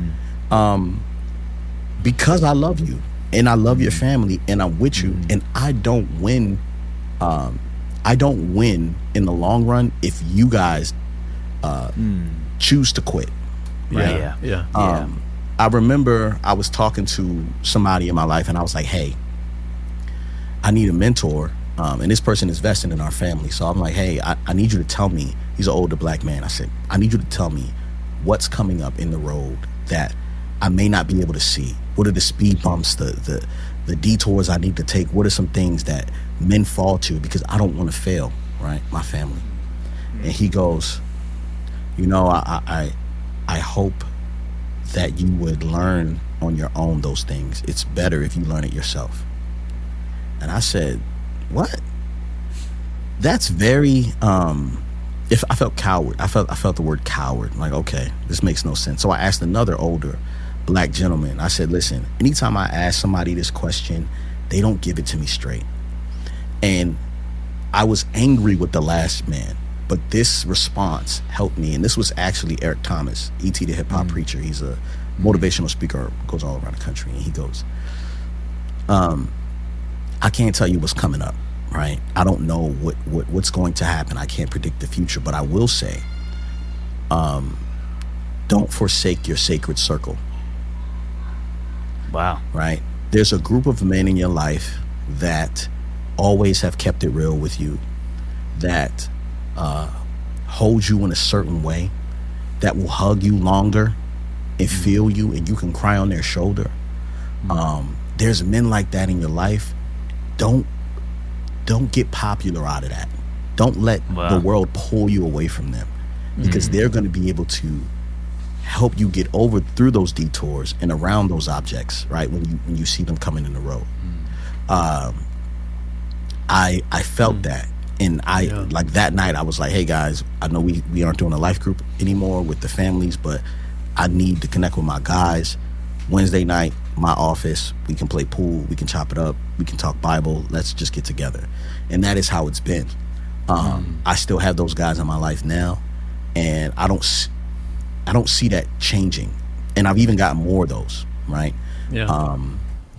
Because I love you, and I love your family, and I'm with you, and I don't win. I don't win in the long run if you guys choose to quit. Right? I remember I was talking to somebody in my life, and I was like, hey, I need a mentor, and this person is vested in our family. So I'm like, hey, I need you to tell me. He's an older black man. I said, I need you to tell me what's coming up in the road that I may not be able to see. What are the speed bumps, the detours I need to take? What are some things that men fall to because I don't want to fail, right? My family. And he goes, I hope that you would learn on your own those things. It's better if you learn it yourself. And I said, what? That's very, if I felt coward. I felt the word coward. Like, okay, this makes no sense. So I asked another older black gentleman. I said, listen, anytime I ask somebody this question, they don't give it to me straight. And I was angry with the last man, but this response helped me. And this was actually Eric Thomas, E.T. the hip-hop preacher. He's a motivational speaker, goes all around the country. And he goes, I can't tell you what's coming up, right? I don't know what's going to happen. I can't predict the future, but I will say, don't forsake your sacred circle. Wow. Right? There's a group of men in your life that always have kept it real with you, that hold you in a certain way, that will hug you longer and feel you, and you can cry on their shoulder. There's men like that in your life. Don't get popular out of that. Don't let the world pull you away from them, because they're going to be able to help you get through those detours and around those objects, right? When you see them coming in the road. I felt that, and like that night I was like, hey guys, I know we aren't doing a life group anymore with the families, but I need to connect with my guys. Wednesday night, my office, we can play pool, we can chop it up, we can talk Bible, let's just get together. And that is how it's been. I still have those guys in my life now, and I don't see that changing. And I've even got more of those, right? Yeah.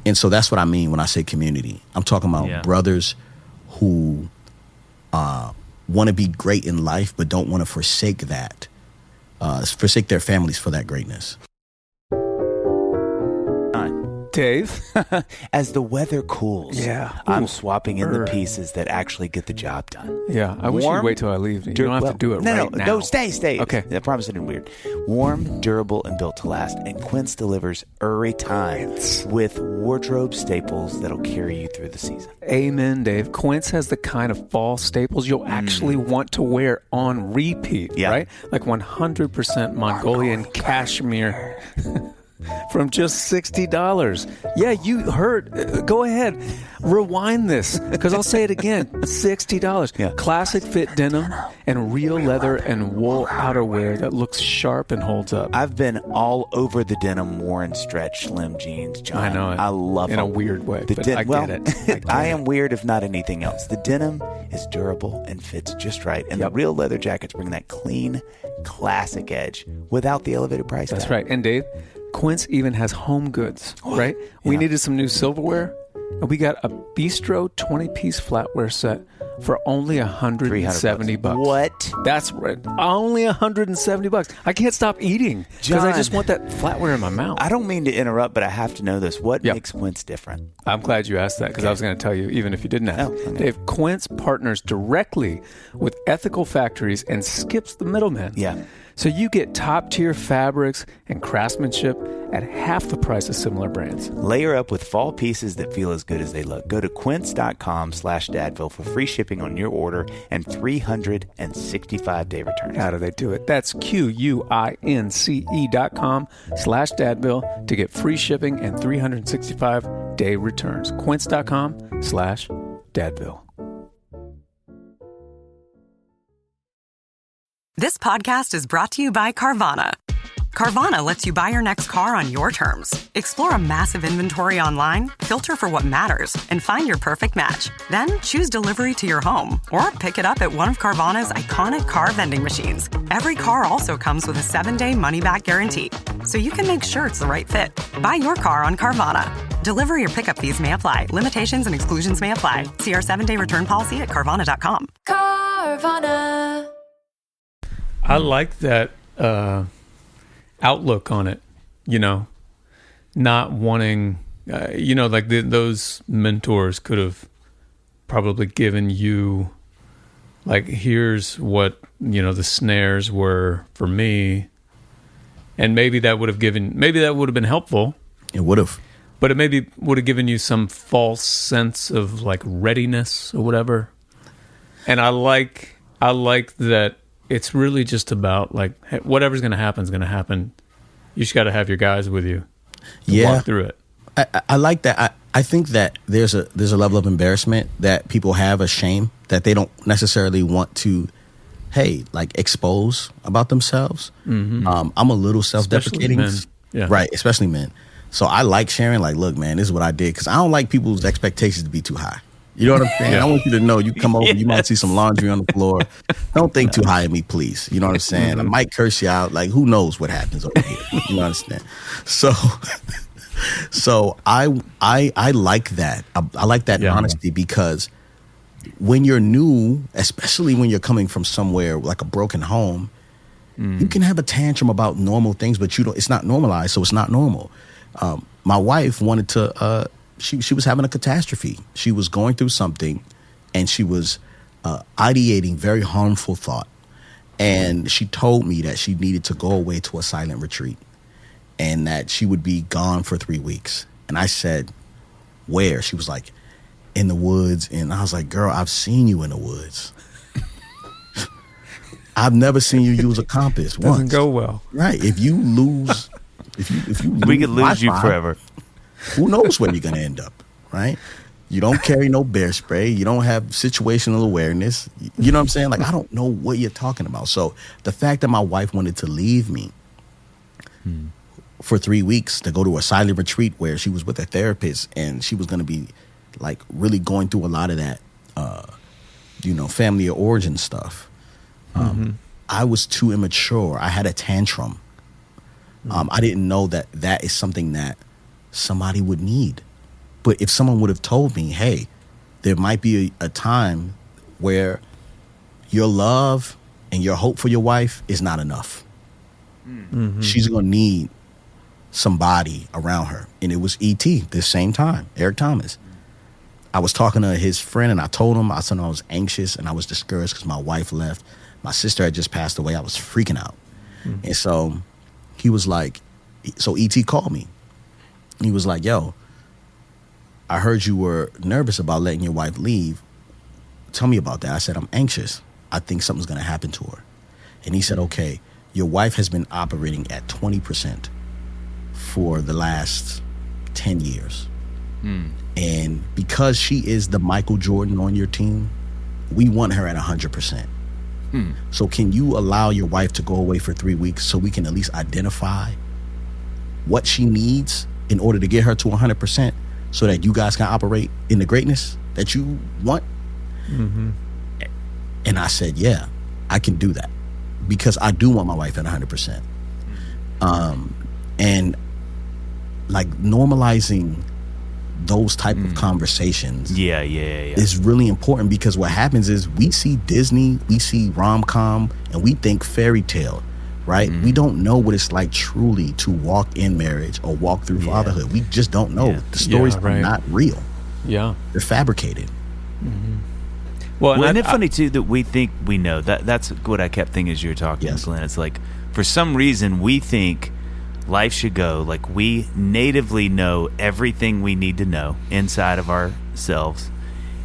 And so that's what I mean when I say community. I'm talking about brothers who want to be great in life, but don't want to forsake that, forsake their families for that greatness. Dave? As the weather cools, I'm swapping in the pieces that actually get the job done. Yeah, I wish you'd wait till I leave. You don't have to do it right now. No, stay. Okay. I promise it isn't weird. Warm, durable, and built to last. And Quince delivers every time with wardrobe staples that'll carry you through the season. Amen, Dave. Quince has the kind of fall staples you'll actually want to wear on repeat, right? Like 100% Mongolian cashmere. From just $60. Yeah, you heard. Go ahead. Rewind this, because I'll say it again. $60. Yeah. Classic fit denim and real leather and wool outerwear that looks sharp and holds up. I've been all over the denim Warren stretch slim jeans, John. I know it. I love in them. a weird way, but I well, get it. I am weird if not anything else. The denim is durable and fits just right. And the real leather jackets bring that clean, classic edge without the elevated price tag. That's right. And Dave, Quince even has home goods, right? We needed some new silverware, and we got a Bistro 20-piece flatware set for only $170. What? That's right. Only $170. I can't stop eating because I just want that flatware in my mouth. I don't mean to interrupt, but I have to know this. What makes Quince different? I'm glad you asked that, because I was going to tell you even if you didn't ask. Okay. Dave, Quince partners directly with ethical factories and skips the middleman. Yeah. So you get top-tier fabrics and craftsmanship at half the price of similar brands. Layer up with fall pieces that feel as good as they look. Go to quince.com/dadville for free shipping on your order and 365-day returns. How do they do it? That's QUINCE.com/dadville to get free shipping and 365-day returns. Quince.com/dadville. This podcast is brought to you by Carvana. Carvana lets you buy your next car on your terms. Explore a massive inventory online, filter for what matters, and find your perfect match. Then choose delivery to your home or pick it up at one of Carvana's iconic car vending machines. Every car also comes with a 7-day money-back guarantee, so you can make sure it's the right fit. Buy your car on Carvana. Delivery or pickup fees may apply. Limitations and exclusions may apply. See our 7-day return policy at Carvana.com. Carvana. I like that outlook on it, not wanting, like those mentors could have probably given you, like, here's what, the snares were for me. And maybe that would have been helpful. It would have. But it maybe would have given you some false sense of, like, readiness or whatever. And I like that. It's really just about, like, hey, whatever's going to happen is going to happen. You just got to have your guys with you to walk through it. I like that. I think that there's a level of embarrassment that people have, a shame that they don't necessarily want to, expose about themselves. Mm-hmm. I'm a little self-deprecating. Right, especially men. So I like sharing, like, look, man, this is what I did, because I don't like people's expectations to be too high. You know what I'm saying? I want you to know, you come over, you might see some laundry on the floor. Don't think too high of me, please. You know what I'm saying? I might curse you out. Like, who knows what happens over here? You know what I'm saying? So I like that. I like that honesty, because when you're new, especially when you're coming from somewhere like a broken home, you can have a tantrum about normal things, but it's not normalized, so it's not normal. My wife wanted to... She was having a catastrophe. She was going through something, and she was ideating very harmful thought. And she told me that she needed to go away to a silent retreat, and that she would be gone for 3 weeks. And I said, where? She was like, in the woods. And I was like, girl, I've seen you in the woods. I've never seen you use a compass once. Doesn't go well. Right. If you lose we could lose you forever. Who knows where you're going to end up, right? You don't carry no bear spray. You don't have situational awareness. You know what I'm saying? Like, I don't know what you're talking about. So the fact that my wife wanted to leave me for 3 weeks to go to a silent retreat where she was with a therapist, and she was going to be, like, really going through a lot of that, family of origin stuff. I was too immature. I had a tantrum. I didn't know that is something that somebody would need. But if someone would have told me, hey, there might be a time where your love and your hope for your wife is not enough. Mm-hmm. She's going to need somebody around her. And it was E.T. this same time, Eric Thomas. I was talking to his friend and I told him, I was anxious and I was discouraged because my wife left. My sister had just passed away. I was freaking out. Mm-hmm. And so he was like, so E.T. called me. He was like, yo, I heard you were nervous about letting your wife leave. Tell me about that. I said, I'm anxious. I think something's going to happen to her. And he said, okay, your wife has been operating at 20% for the last 10 years. And because she is the Michael Jordan on your team, we want her at 100%. So can you allow your wife to go away for 3 weeks so we can at least identify what she needs in order to get her to 100% so that you guys can operate in the greatness that you want? Mm-hmm. And I said, yeah, I can do that because I do want my wife at 100%. And like normalizing those type of conversations is really important because what happens is we see Disney, we see rom-com, and we think fairy tale, right? We don't know what it's like truly to walk in marriage or walk through fatherhood. We just don't know. The stories are not real. Yeah. They're fabricated. Well, isn't it funny too that we think we know? That's what I kept thinking as you were talking, Glenn. It's like for some reason we think life should go like we natively know everything we need to know inside of ourselves,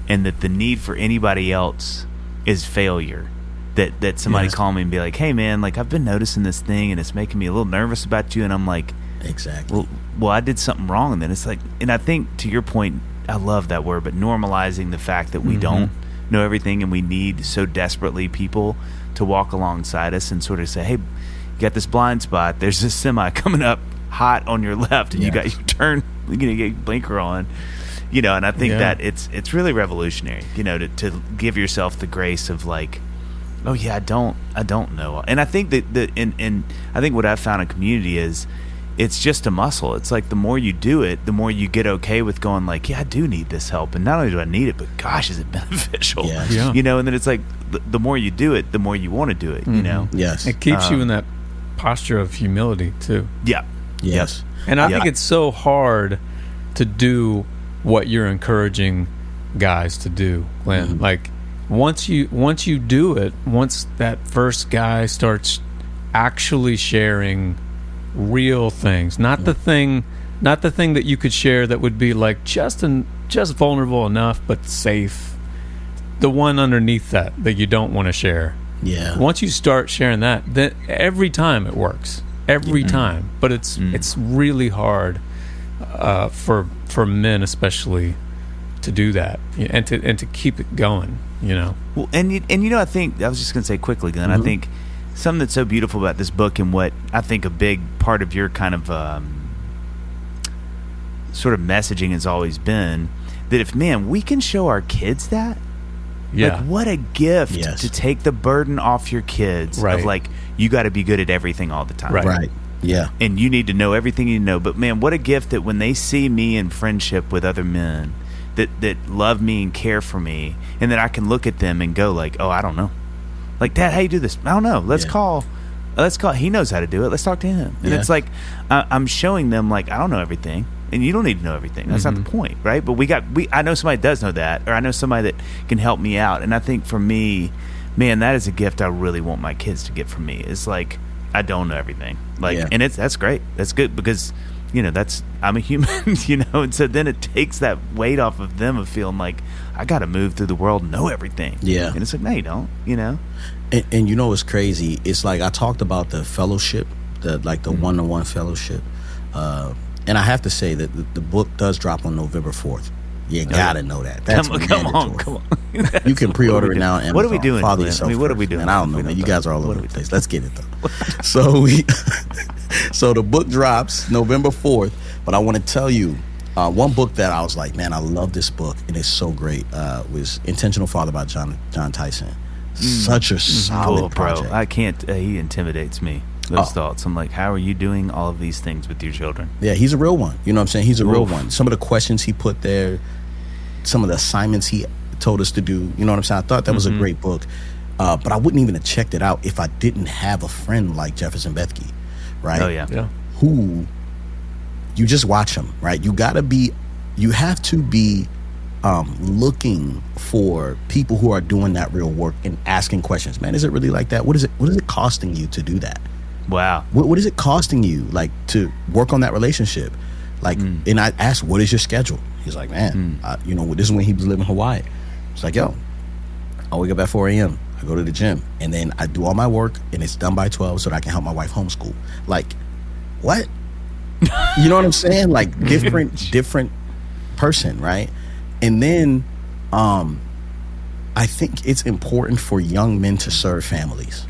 and that the need for anybody else is failure. That somebody call me and be like, hey man, like I've been noticing this thing and it's making me a little nervous about you, and I'm like, exactly. Well, I did something wrong, and then it's like, and I think to your point, I love that word, but normalizing the fact that we don't know everything and we need so desperately people to walk alongside us and sort of say, hey, you got this blind spot, there's this semi coming up hot on your left and you got your turn, you get your blinker on, and I think that it's really revolutionary, to give yourself the grace of like, oh yeah, I don't know. And I think that and I think what I've found in community is it's just a muscle. It's like the more you do it, the more you get okay with going like, yeah, I do need this help, and not only do I need it, but gosh, is it beneficial? And then it's like the more you do it, the more you want to do it. Yes, it keeps you in that posture of humility too. Yes. And I think it's so hard to do what you're encouraging guys to do, Glenn. Like once you do it, once that first guy starts actually sharing real things, not the thing that you could share that would be like just vulnerable enough but safe, the one underneath that you don't want to share. Once you start sharing that, then every time it works, every time. But it's really hard for men especially to do that and to keep it going. Well, and I think I was just gonna say quickly, Glenn. I think something that's so beautiful about this book, and what I think a big part of your kind of sort of messaging has always been that if we can show our kids that. Like, what a gift to take the burden off your kids of like, you got to be good at everything all the time. Right. Yeah. And you need to know everything you know. But man, what a gift that when they see me in friendship with other men that love me and care for me, and that I can look at them and go like, oh, I don't know. Like, Dad, how you do this? I don't know. Let's call. He knows how to do it. Let's talk to him. And it's like, I'm showing them like, I don't know everything. And you don't need to know everything. That's not the point, right? But I know somebody that does know that, or I know somebody that can help me out. And I think for me, man, that is a gift I really want my kids to get from me. It's like, I don't know everything. Like, and that's great. That's good because, I'm a human, and so then it takes that weight off of them of feeling like I got to move through the world and know everything. Yeah. And it's like, no, you don't, And it's crazy. It's like I talked about the fellowship, the one-on-one fellowship. And I have to say that the book does drop on November 4th. You gotta know that. That's come on. You can pre-order it now. What are we doing? Father yourself what are we doing? And I don't know, man. You guys are all over the place. Let's get it though. So the book drops November 4th. But I want to tell you, one book that I was like, man, I love this book, and it's so great. Was Intentional Father by John Tyson. Such a solid project. I can't. He intimidates me. those thoughts. I'm like, how are you doing all of these things with your children? Yeah, he's a real one. You know what I'm saying? He's a real one. Some of the questions he put there, some of the assignments he told us to do, you know what I'm saying? I thought that was a great book. But I wouldn't even have checked it out if I didn't have a friend like Jefferson Bethke, right? Oh, yeah. Who, you just watch him, right? You have to be looking for people who are doing that real work and asking questions. Man, is it really like that? What is it costing you to do that? Wow. What is it costing you, like, to work on that relationship? Like, and I asked, what is your schedule? He's like, man, this is when he was living in Hawaii. It's like, yo, I wake up at 4 a.m. I go to the gym, and then I do all my work, and it's done by 12 so that I can help my wife homeschool. Like, what? You know what I'm saying? Like, different person, right? And then I think it's important for young men to serve families.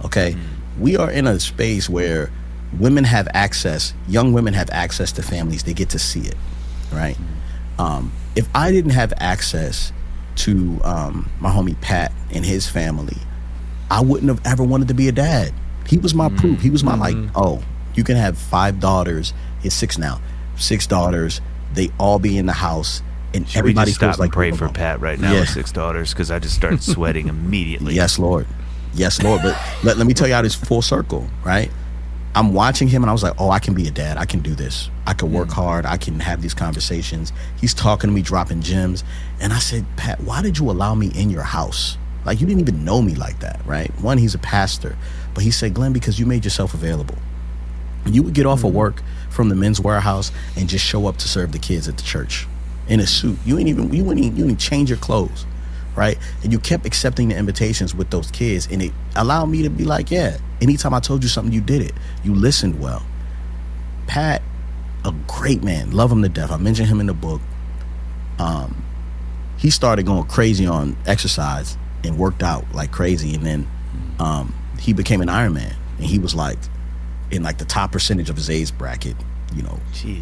Okay? We are in a space where young women have access to families. They get to see it, right? If I didn't have access to my homie Pat and his family, I wouldn't have ever wanted to be a dad. He was my proof. He was my like, oh, you can have 5 daughters. He's 6 now. 6 daughters. They all be in the house, and Should everybody we just stop feels like and pray for Pat right now with 6 daughters? Because I just started sweating immediately. Yes, Lord. But let me tell you how this full circle, right? I'm watching him, and I was like, oh, I can be a dad. I can do this. I can work hard. I can have these conversations. He's talking to me, dropping gems. And I said, Pat, why did you allow me in your house? Like, you didn't even know me like that, right? One, he's a pastor. But he said, Glenn, because you made yourself available. You would get off of work from the men's warehouse and just show up to serve the kids at the church in a suit. You wouldn't even change your clothes, right? And you kept accepting the invitations with those kids, and it allowed me to be like, yeah, anytime I told you something, you did it. You listened well. Pat, a great man, love him to death. I mentioned him in the book. He started going crazy on exercise and worked out like crazy, and then he became an Ironman, and he was like in like the top percentage of his age bracket, you know,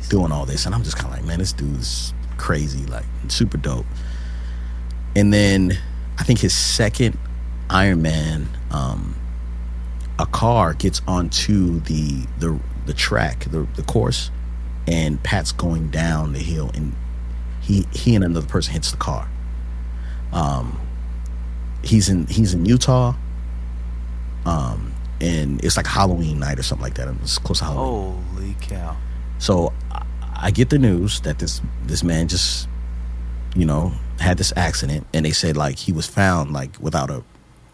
doing all this. And I'm just kind of like, man, this dude's crazy, like super dope. And then I think his second Ironman, a car gets onto the track, the course, and Pat's going down the hill, and he and another person hits the car. He's in Utah, and it's like Halloween night or something like that. It's close to Halloween. Holy cow! So I get the news that this man just, you know, had this accident, and they said like he was found like without a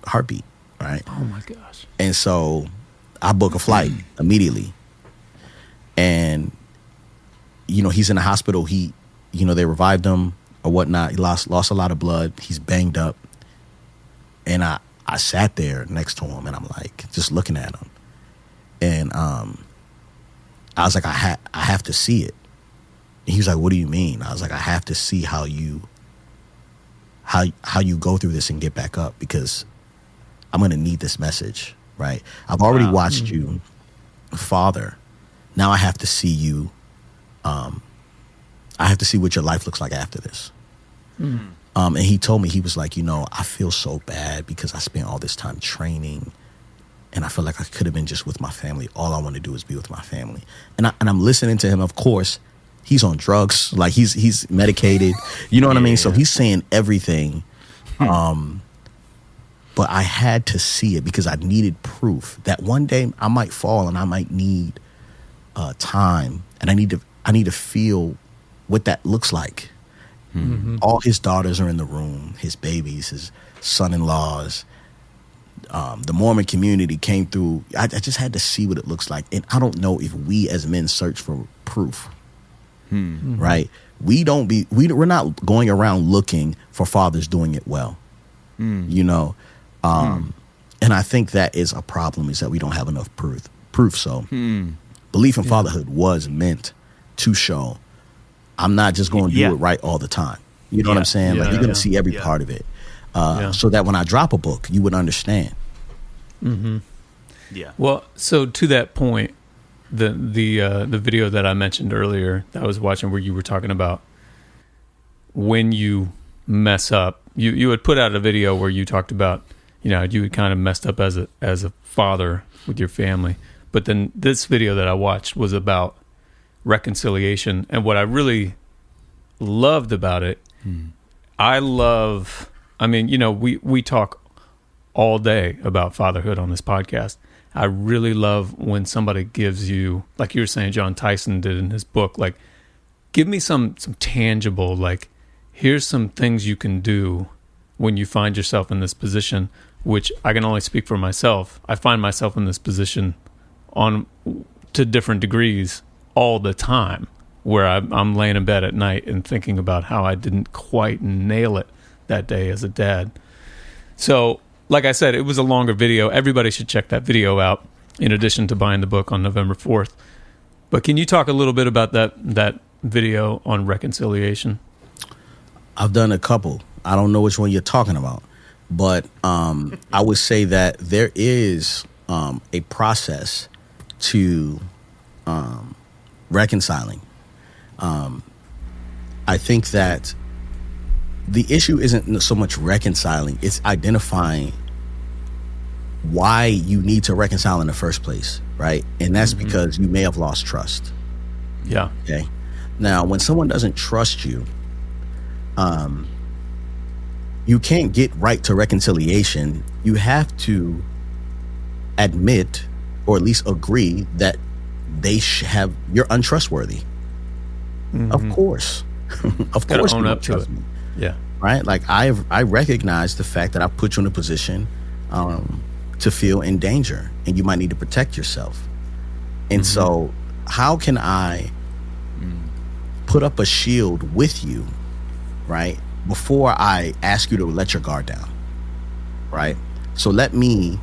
heartbeat, right? Oh my gosh! And so I book a flight immediately, and you know, he's in the hospital. He, you know, they revived him or whatnot. He lost a lot of blood. He's banged up, and I sat there next to him, and I'm like just looking at him, and I was like, I have to see it. And he was like, what do you mean? I was like, I have to see how you go through this and get back up, because I'm going to need this message, right? I've already watched you father. Now I have to see you. I have to see what your life looks like after this. And he told me, he was like, you know, I feel so bad because I spent all this time training, and I feel like I could have been just with my family. All I want to do is be with my family. And I'm listening to him. Of course, he's on drugs, like he's medicated. You know what I mean? So he's saying everything. But I had to see it because I needed proof that one day I might fall and I might need time, and I need to feel what that looks like. All his daughters are in the room, his babies, his son-in-laws. The Mormon community came through. I just had to see what it looks like. And I don't know if we as men search for proof, right? We're not going around looking for fathers doing it well, you know? And I think that is a problem, is that we don't have enough proof. So belief in fatherhood was meant to show I'm not just going to do it right all the time. You know what I'm saying? Like, you're going to see every part of it. So that when I drop a book, you would understand. Yeah. Well, so to that point, the video that I mentioned earlier that I was watching, where you were talking about when you mess up, you had put out a video where you talked about you know, you had kind of messed up as a father with your family. But then this video that I watched was about reconciliation, and what I really loved about it, I mean, you know, we talk all day about fatherhood on this podcast. I really love when somebody gives you, like you were saying, John Tyson did in his book, like, give me some tangible, like, here's some things you can do when you find yourself in this position, which I can only speak for myself. I find myself in this position to different degrees all the time, where I'm laying in bed at night and thinking about how I didn't quite nail it that day as a dad. So, like I said, it was a longer video. Everybody should check that video out, in addition to buying the book on November 4th. But can you talk a little bit about that video on reconciliation? I've done a couple. I don't know which one you're talking about, but I would say that there is a process to reconciling. I think that the issue isn't so much reconciling, it's identifying why you need to reconcile in the first place, right? And that's because you may have lost trust. Yeah. Okay. Now, when someone doesn't trust you, you can't get right to reconciliation. You have to admit, or at least agree, that you're untrustworthy. Of course. Of course own you up don't to it. trust me. Yeah. Right? Like I recognize the fact that I've put you in a position to feel in danger, and you might need to protect yourself. And so how can I put up a shield with you, right, before I ask you to let your guard down, right? So let me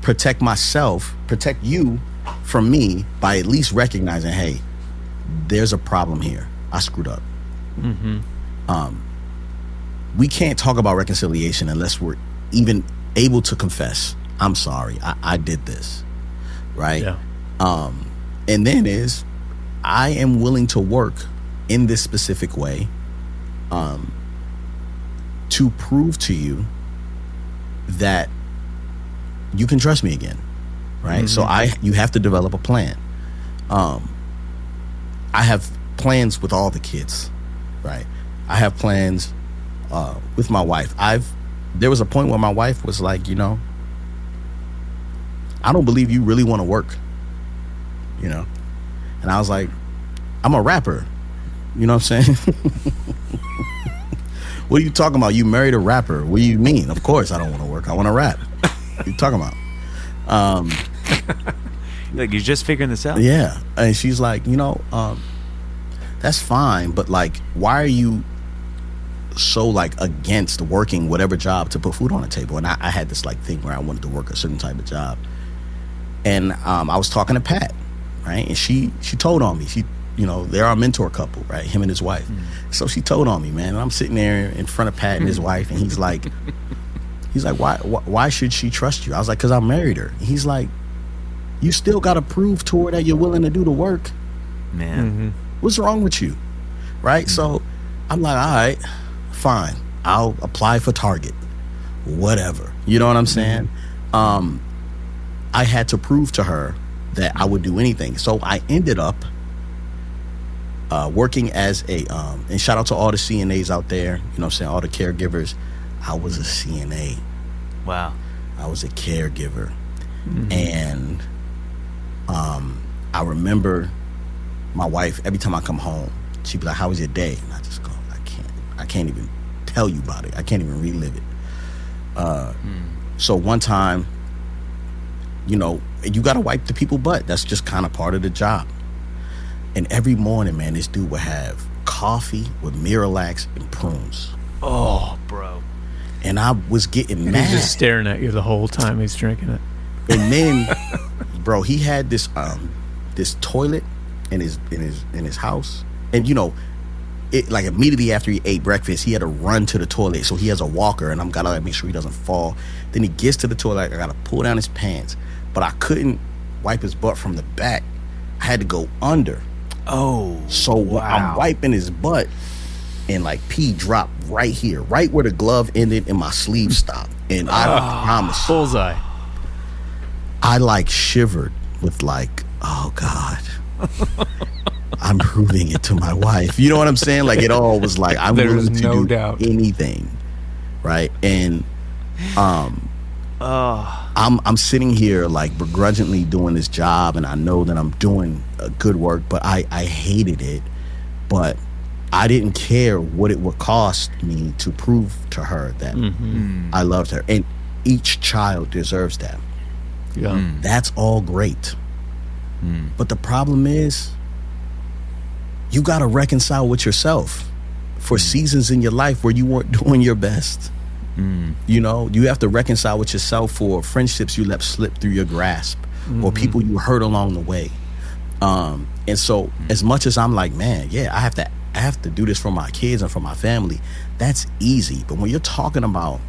protect myself, protect you from me, by at least recognizing, hey, there's a problem here. I screwed up. We can't talk about reconciliation unless we're even able to confess, I'm sorry, I did this, right? Yeah. And then I am willing to work in this specific way to prove to you that you can trust me again, right? So you have to develop a plan. I have plans with all the kids, right? I have plans with my wife. There was a point where my wife was like, you know, I don't believe you really want to work, you know? And I was like, I'm a rapper. You know what I'm saying? What are you talking about? You married a rapper. What do you mean? Of course I don't want to work. I want to rap. What are you talking about? Like, you're just figuring this out? Yeah. And she's like, you know, that's fine, but like, why are you so like against working whatever job to put food on the table? And I had this like thing where I wanted to work a certain type of job. And I was talking to Pat, right? And she told on me. She, you know, they're our mentor couple, right? Him and his wife. So she told on me, man. And I'm sitting there in front of Pat and his wife, and he's like, why should she trust you? I was like, because I married her. And he's like, you still got to prove to her that you're willing to do the work. Man. What's wrong with you? Right? So I'm like, all right, fine. I'll apply for Target. Whatever. You know what I'm saying? I had to prove to her that I would do anything. So I ended up working as and shout out to all the CNAs out there, you know what I'm saying, all the caregivers. I was a CNA. Wow. I was a caregiver. And I remember my wife, every time I come home, she'd be like, how was your day? And I just go, I can't even tell you about it. I can't even relive it. So one time, you know, you got to wipe the people butt. That's just kind of part of the job. And every morning, man, this dude would have coffee with Miralax and prunes. Oh, bro. And I was getting mad. He's just staring at you the whole time he's drinking it. And then, bro, he had this this toilet in his house. And, you know, it like immediately after he ate breakfast, he had to run to the toilet. So he has a walker, and I'm gotta like make sure he doesn't fall. Then he gets to the toilet, I gotta pull down his pants. But I couldn't wipe his butt from the back. I had to go under. Oh, so wow. I'm wiping his butt, and like pee dropped right here, right where the glove ended and my sleeve stopped. And I promise you, bullseye. I like shivered with like, oh God, I'm proving it to my wife. You know what I'm saying? Like it all was like, I'm There's willing to no do doubt. anything. Right. And I'm sitting here like begrudgingly doing this job, and I know that I'm doing good work, but I hated it. But I didn't care what it would cost me to prove to her that I loved her. And each child deserves that. Yeah. That's all great. But the problem is, you got to reconcile with yourself for seasons in your life where you weren't doing your best. You know, you have to reconcile with yourself for friendships you let slip through your grasp, or people you hurt along the way. And so as much as I'm like, man, yeah, I have to do this for my kids and for my family, that's easy. But when you're talking about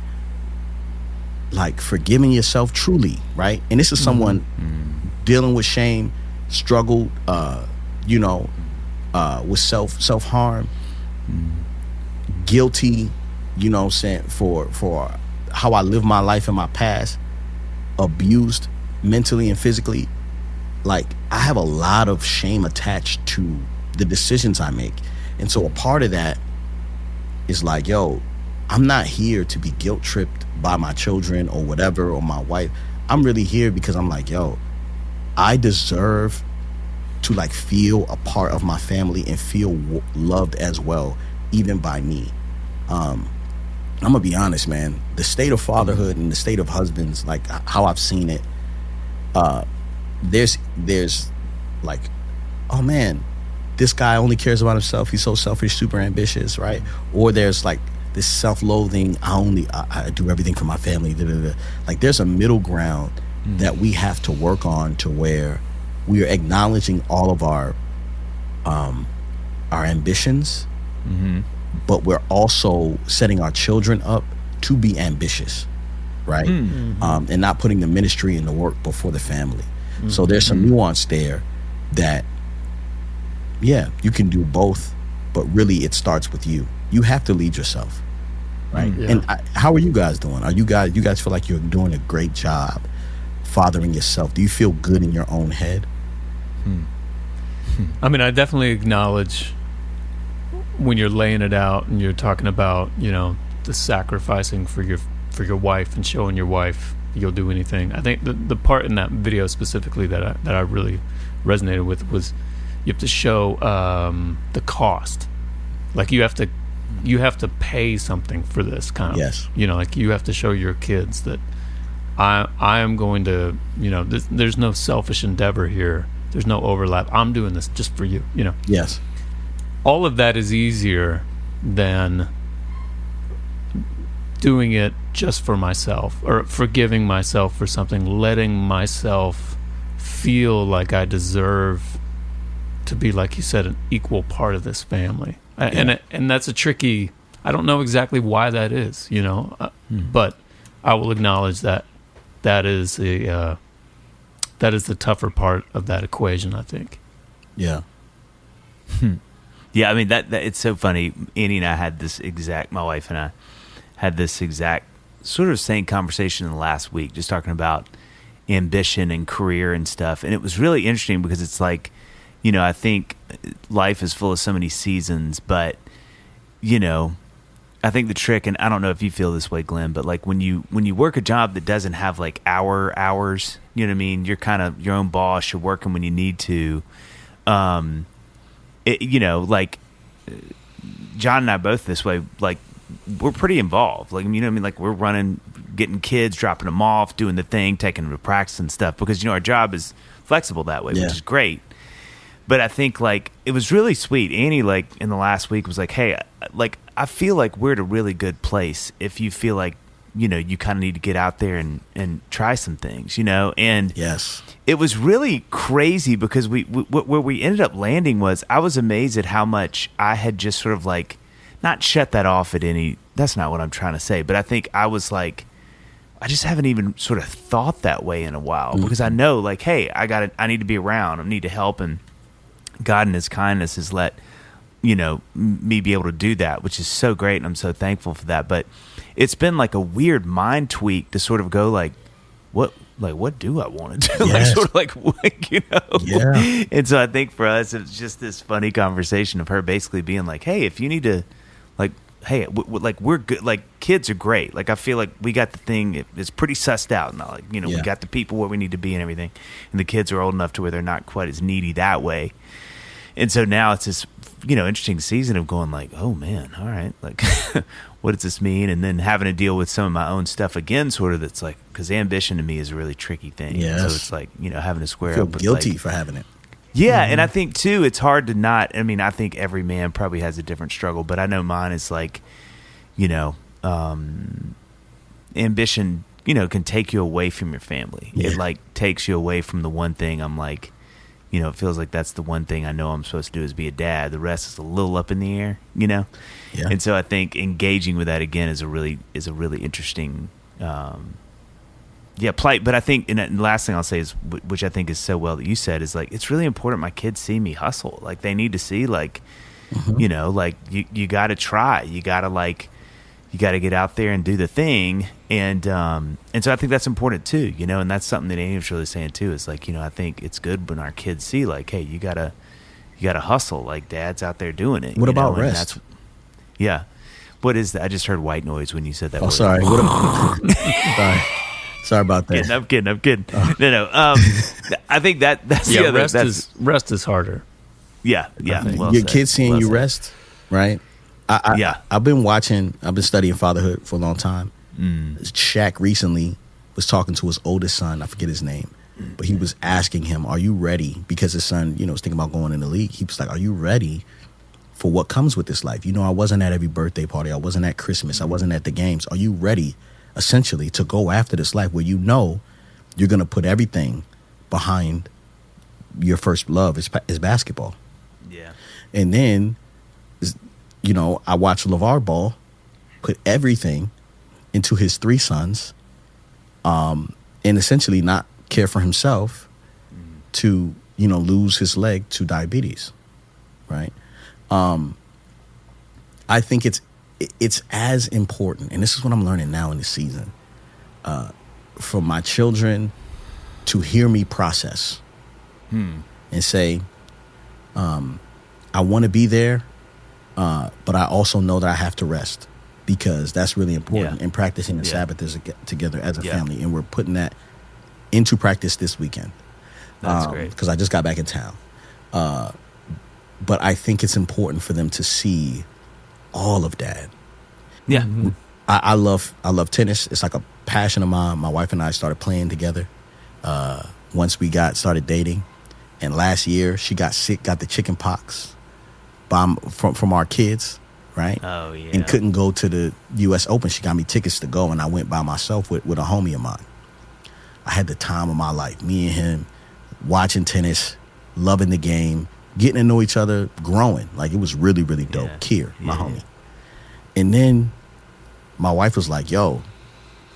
like forgiving yourself truly, right? And this is someone dealing with shame, struggled, with self-harm, guilty, you know what I'm saying, for how I lived my life in my past, abused mentally and physically. Like, I have a lot of shame attached to the decisions I make. And so a part of that is like, yo, I'm not here to be guilt tripped by my children or whatever, or my wife. I'm really here because I'm like, yo, I deserve to like feel a part of my family and feel loved as well, even by me. I'm gonna be honest, man. The state of fatherhood and the state of husbands, like how I've seen it, there's like, oh man, this guy only cares about himself. He's so selfish, super ambitious, right? Or there's like this self-loathing. I do everything for my family. Like there's a middle ground that we have to work on, to where we are acknowledging all of our ambitions, but we're also setting our children up to be ambitious, right? And not putting the ministry and the work before the family. So there's some nuance there that, yeah, you can do both, but really it starts with you. You have to lead yourself, right? And how are you guys doing? You guys feel like you're doing a great job fathering yourself? Do you feel good in your own head? I mean, I definitely acknowledge when you're laying it out and you're talking about, you know, the sacrificing for your wife and showing your wife you'll do anything. I think the part in that video specifically that I really resonated with was you have to show the cost. Like you have to pay something for this kind of. Yes. You know, like you have to show your kids that I am going to, you know, there's no selfish endeavor here. There's no overlap. I'm doing this just for you, you know. Yes. All of that is easier than doing it just for myself, or forgiving myself for something, letting myself feel like I deserve to be, like you said, an equal part of this family. And that's a tricky, I don't know exactly why that is, you know, but I will acknowledge that is the tougher part of that equation, I think. Yeah. Yeah, I mean, that it's so funny. Annie and I had this exact, my wife and I had this exact sort of same conversation in the last week, just talking about ambition and career and stuff. And it was really interesting because it's like, you know, I think life is full of so many seasons, but, you know, I think the trick, and I don't know if you feel this way, Glenn, but like when you work a job that doesn't have like hours, you know what I mean? You're kind of your own boss. You're working when you need to. You know, like John and I both this way, like we're pretty involved. Like, you know what I mean? Like we're running, getting kids, dropping them off, doing the thing, taking them to practice and stuff, because, you know, our job is flexible that way, which is great. But I think like it was really sweet. Annie, like in the last week, was like, hey, like I feel like we're at a really good place if you feel like, you know, you kind of need to get out there and try some things, you know? And yes, it was really crazy because where we ended up landing was, I was amazed at how much I had just sort of like not shut that off at any, that's not what I'm trying to say, but I think I was like, I just haven't even sort of thought that way in a while, because I know like, hey, I need to be around, I need to help, and God in his kindness has let, you know, me be able to do that, which is so great, and I'm so thankful for that. But it's been like a weird mind tweak to sort of go like, what do I want to do? Yes. Like sort of like, you know? Yeah. And so I think for us, it's just this funny conversation of her basically being like, hey, if you need to, like, hey, like we're good. Like kids are great. Like I feel like we got the thing. It's pretty sussed out now. Like, you know, we got the people where we need to be and everything. And the kids are old enough to where they're not quite as needy that way. And so now it's this, you know, interesting season of going like, oh man, all right, like, what does this mean? And then having to deal with some of my own stuff again, sort of. That's like, because ambition to me is a really tricky thing. Yes. So it's like, you know, having to square Feel up with guilty like, for having it. yeah, and I think too, it's hard to not. I mean, I think every man probably has a different struggle, but I know mine is like, you know, ambition, you know, can take you away from your family. Yeah. It like takes you away from the one thing I'm like, you know, it feels like that's the one thing I know I'm supposed to do is be a dad. The rest is a little up in the air, you know? Yeah. And so I think engaging with that again is a really interesting, plight. But I think, and the last thing I'll say is, which I think is so well that you said, is like, it's really important my kids see me hustle. Like they need to see like, you know, like you got to try, you got to get out there and do the thing. And so I think that's important too, you know, and that's something that Amy was really saying too, is like, you know, I think it's good when our kids see like, hey, you gotta hustle, like dad's out there doing it. What about know? rest? What is that? I just heard white noise when you said that word. Sorry. Sorry about that. I'm kidding. No. I think that's the other. Rest is harder. Yeah. Well Your said. kids seeing Well you said. rest, right? I've been studying Fatherhood for a long time. Shaq recently was talking to his oldest son. I forget his name, but he was asking him, "Are you ready?" Because his son, you know, was thinking about going in the league. He was like, "Are you ready for what comes with this life? You know, I wasn't at every birthday party. I wasn't at Christmas. I wasn't at the games. Are you ready, essentially, to go after this life where you know you're going to put everything behind your first love is basketball?" Yeah. And then, you know, I watched LeVar Ball put everything into his 3 sons, and essentially not care for himself to, you know, lose his leg to diabetes, right? I think it's as important, and this is what I'm learning now in this season, for my children to hear me process and say, I want to be there, but I also know that I have to rest, because that's really important in practicing the Sabbath together as a family. And we're putting that into practice this weekend. That's great. Because I just got back in town. But I think it's important for them to see all of Dad. Yeah. Mm-hmm. I love tennis. It's like a passion of mine. My wife and I started playing together once we started dating. And last year she got sick, got the chicken pox from our kids, right? Oh, yeah. And couldn't go to the U.S. Open. She got me tickets to go, and I went by myself with a homie of mine. I had the time of my life. Me and him watching tennis, loving the game, getting to know each other, growing. Like, it was really, really dope. Yeah. Kier, my homie. And then my wife was like, I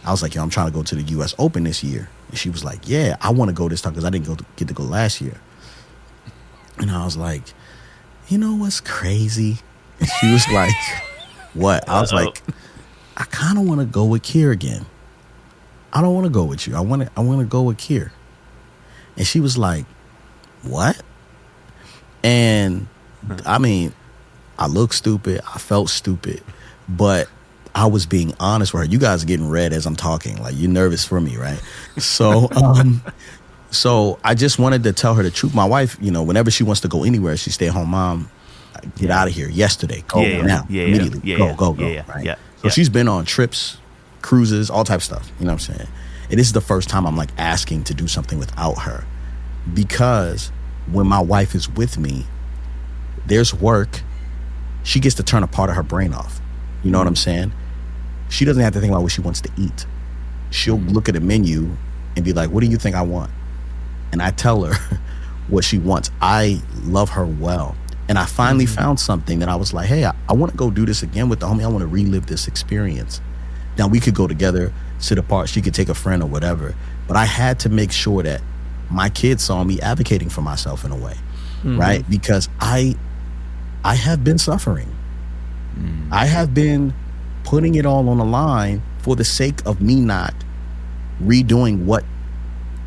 was like, I'm trying to go to the U.S. Open this year. And she was like, yeah, I want to go this time because I didn't get to go last year. And I was like, you know what's crazy? And she was like, what? I was like, I kind of want to go with Kier again. I don't want to go with you. I want to go with Kier. And she was like, what? And I mean, I looked stupid. I felt stupid. But I was being honest with her. You guys are getting red as I'm talking. Like, you're nervous for me, right? So, so I just wanted to tell her the truth. My wife, you know, whenever she wants to go anywhere, she's stay-at-home mom. Get out of here yesterday. Go now. Immediately. Go. Right? Yeah. So she's been on trips, cruises, all types of stuff. You know what I'm saying? And this is the first time I'm like asking to do something without her. Because when my wife is with me, there's work. She gets to turn a part of her brain off. You know what I'm saying? She doesn't have to think about what she wants to eat. She'll look at a menu and be like, what do you think I want? And I tell her what she wants. I love her well. And I finally found something that I was like, hey, I want to go do this again with the homie. I want to relive this experience. Now, we could go together, sit apart. She could take a friend or whatever. But I had to make sure that my kids saw me advocating for myself in a way, right? Because I have been suffering. I have been putting it all on the line for the sake of me not redoing what,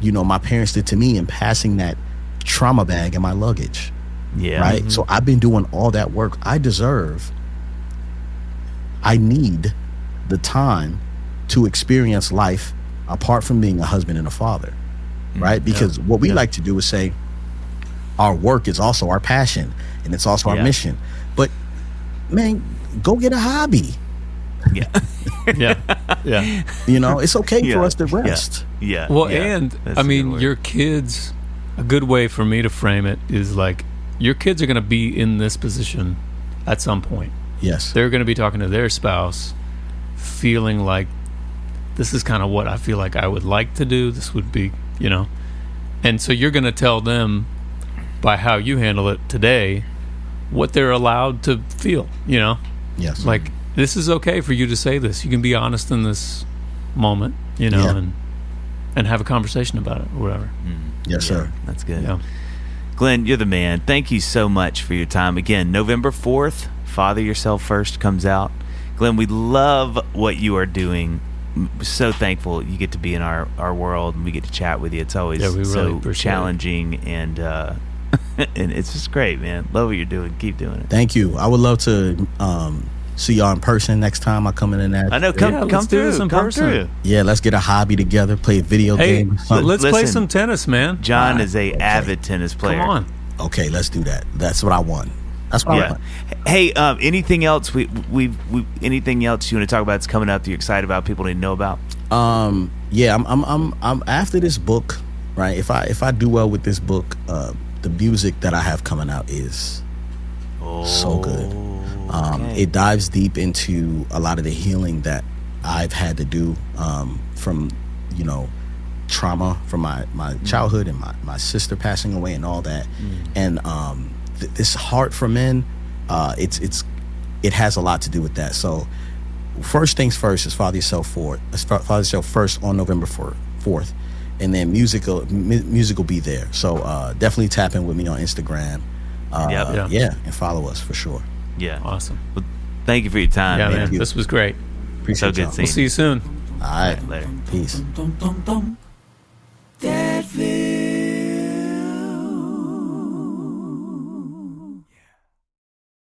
my parents did to me and passing that trauma bag in my luggage. Yeah. Right. So I've been doing all that work. I need the time to experience life apart from being a husband and a father. Right. Because what we like to do is say our work is also our passion and it's also our mission. But man, go get a hobby. Yeah. Yeah. It's okay for us to rest. Yeah. Well, and I mean, your kids, a good way for me to frame it is like, your kids are going to be in this position at some point. Yes. They're going to be talking to their spouse, feeling like this is kind of what I feel like I would like to do. This would be, and so you're going to tell them by how you handle it today, what they're allowed to feel, Yes. Like, this is okay for you to say this. You can be honest in this moment, and have a conversation about it or whatever. Yes, sir. That's good. Yeah. Glenn, you're the man. Thank you so much for your time. Again, November 4th, Father Yourself First comes out. Glenn, we love what you are doing. So thankful you get to be in our world and we get to chat with you. It's always so challenging and and it's just great, man. Love what you're doing. Keep doing it. Thank you. I would love to see y'all in person next time I come in that. I know. Come through this in person. Yeah, let's get a hobby together. Play a video game. Let's play some tennis, man. John is a avid tennis player. Come on. Okay, let's do that. That's what I want. That's what I want. Hey, anything else? Anything else you want to talk about that's coming up that you're excited about? People need to know about. Yeah, I'm after this book. Right. If I do well with this book, the music that I have coming out is so good. It dives deep into a lot of the healing that I've had to do from trauma from my childhood and my sister passing away and all that. And this Heart for Men, it has a lot to do with that. So first things first is Father Yourself First on November 4th. And then music will be there. So definitely tap in with me on Instagram. And follow us for sure. Yeah. Awesome. Well, thank you for your time. Yeah, man. This was great. Appreciate so good y'all. seeing you. We'll see you soon. All right. Later. Peace.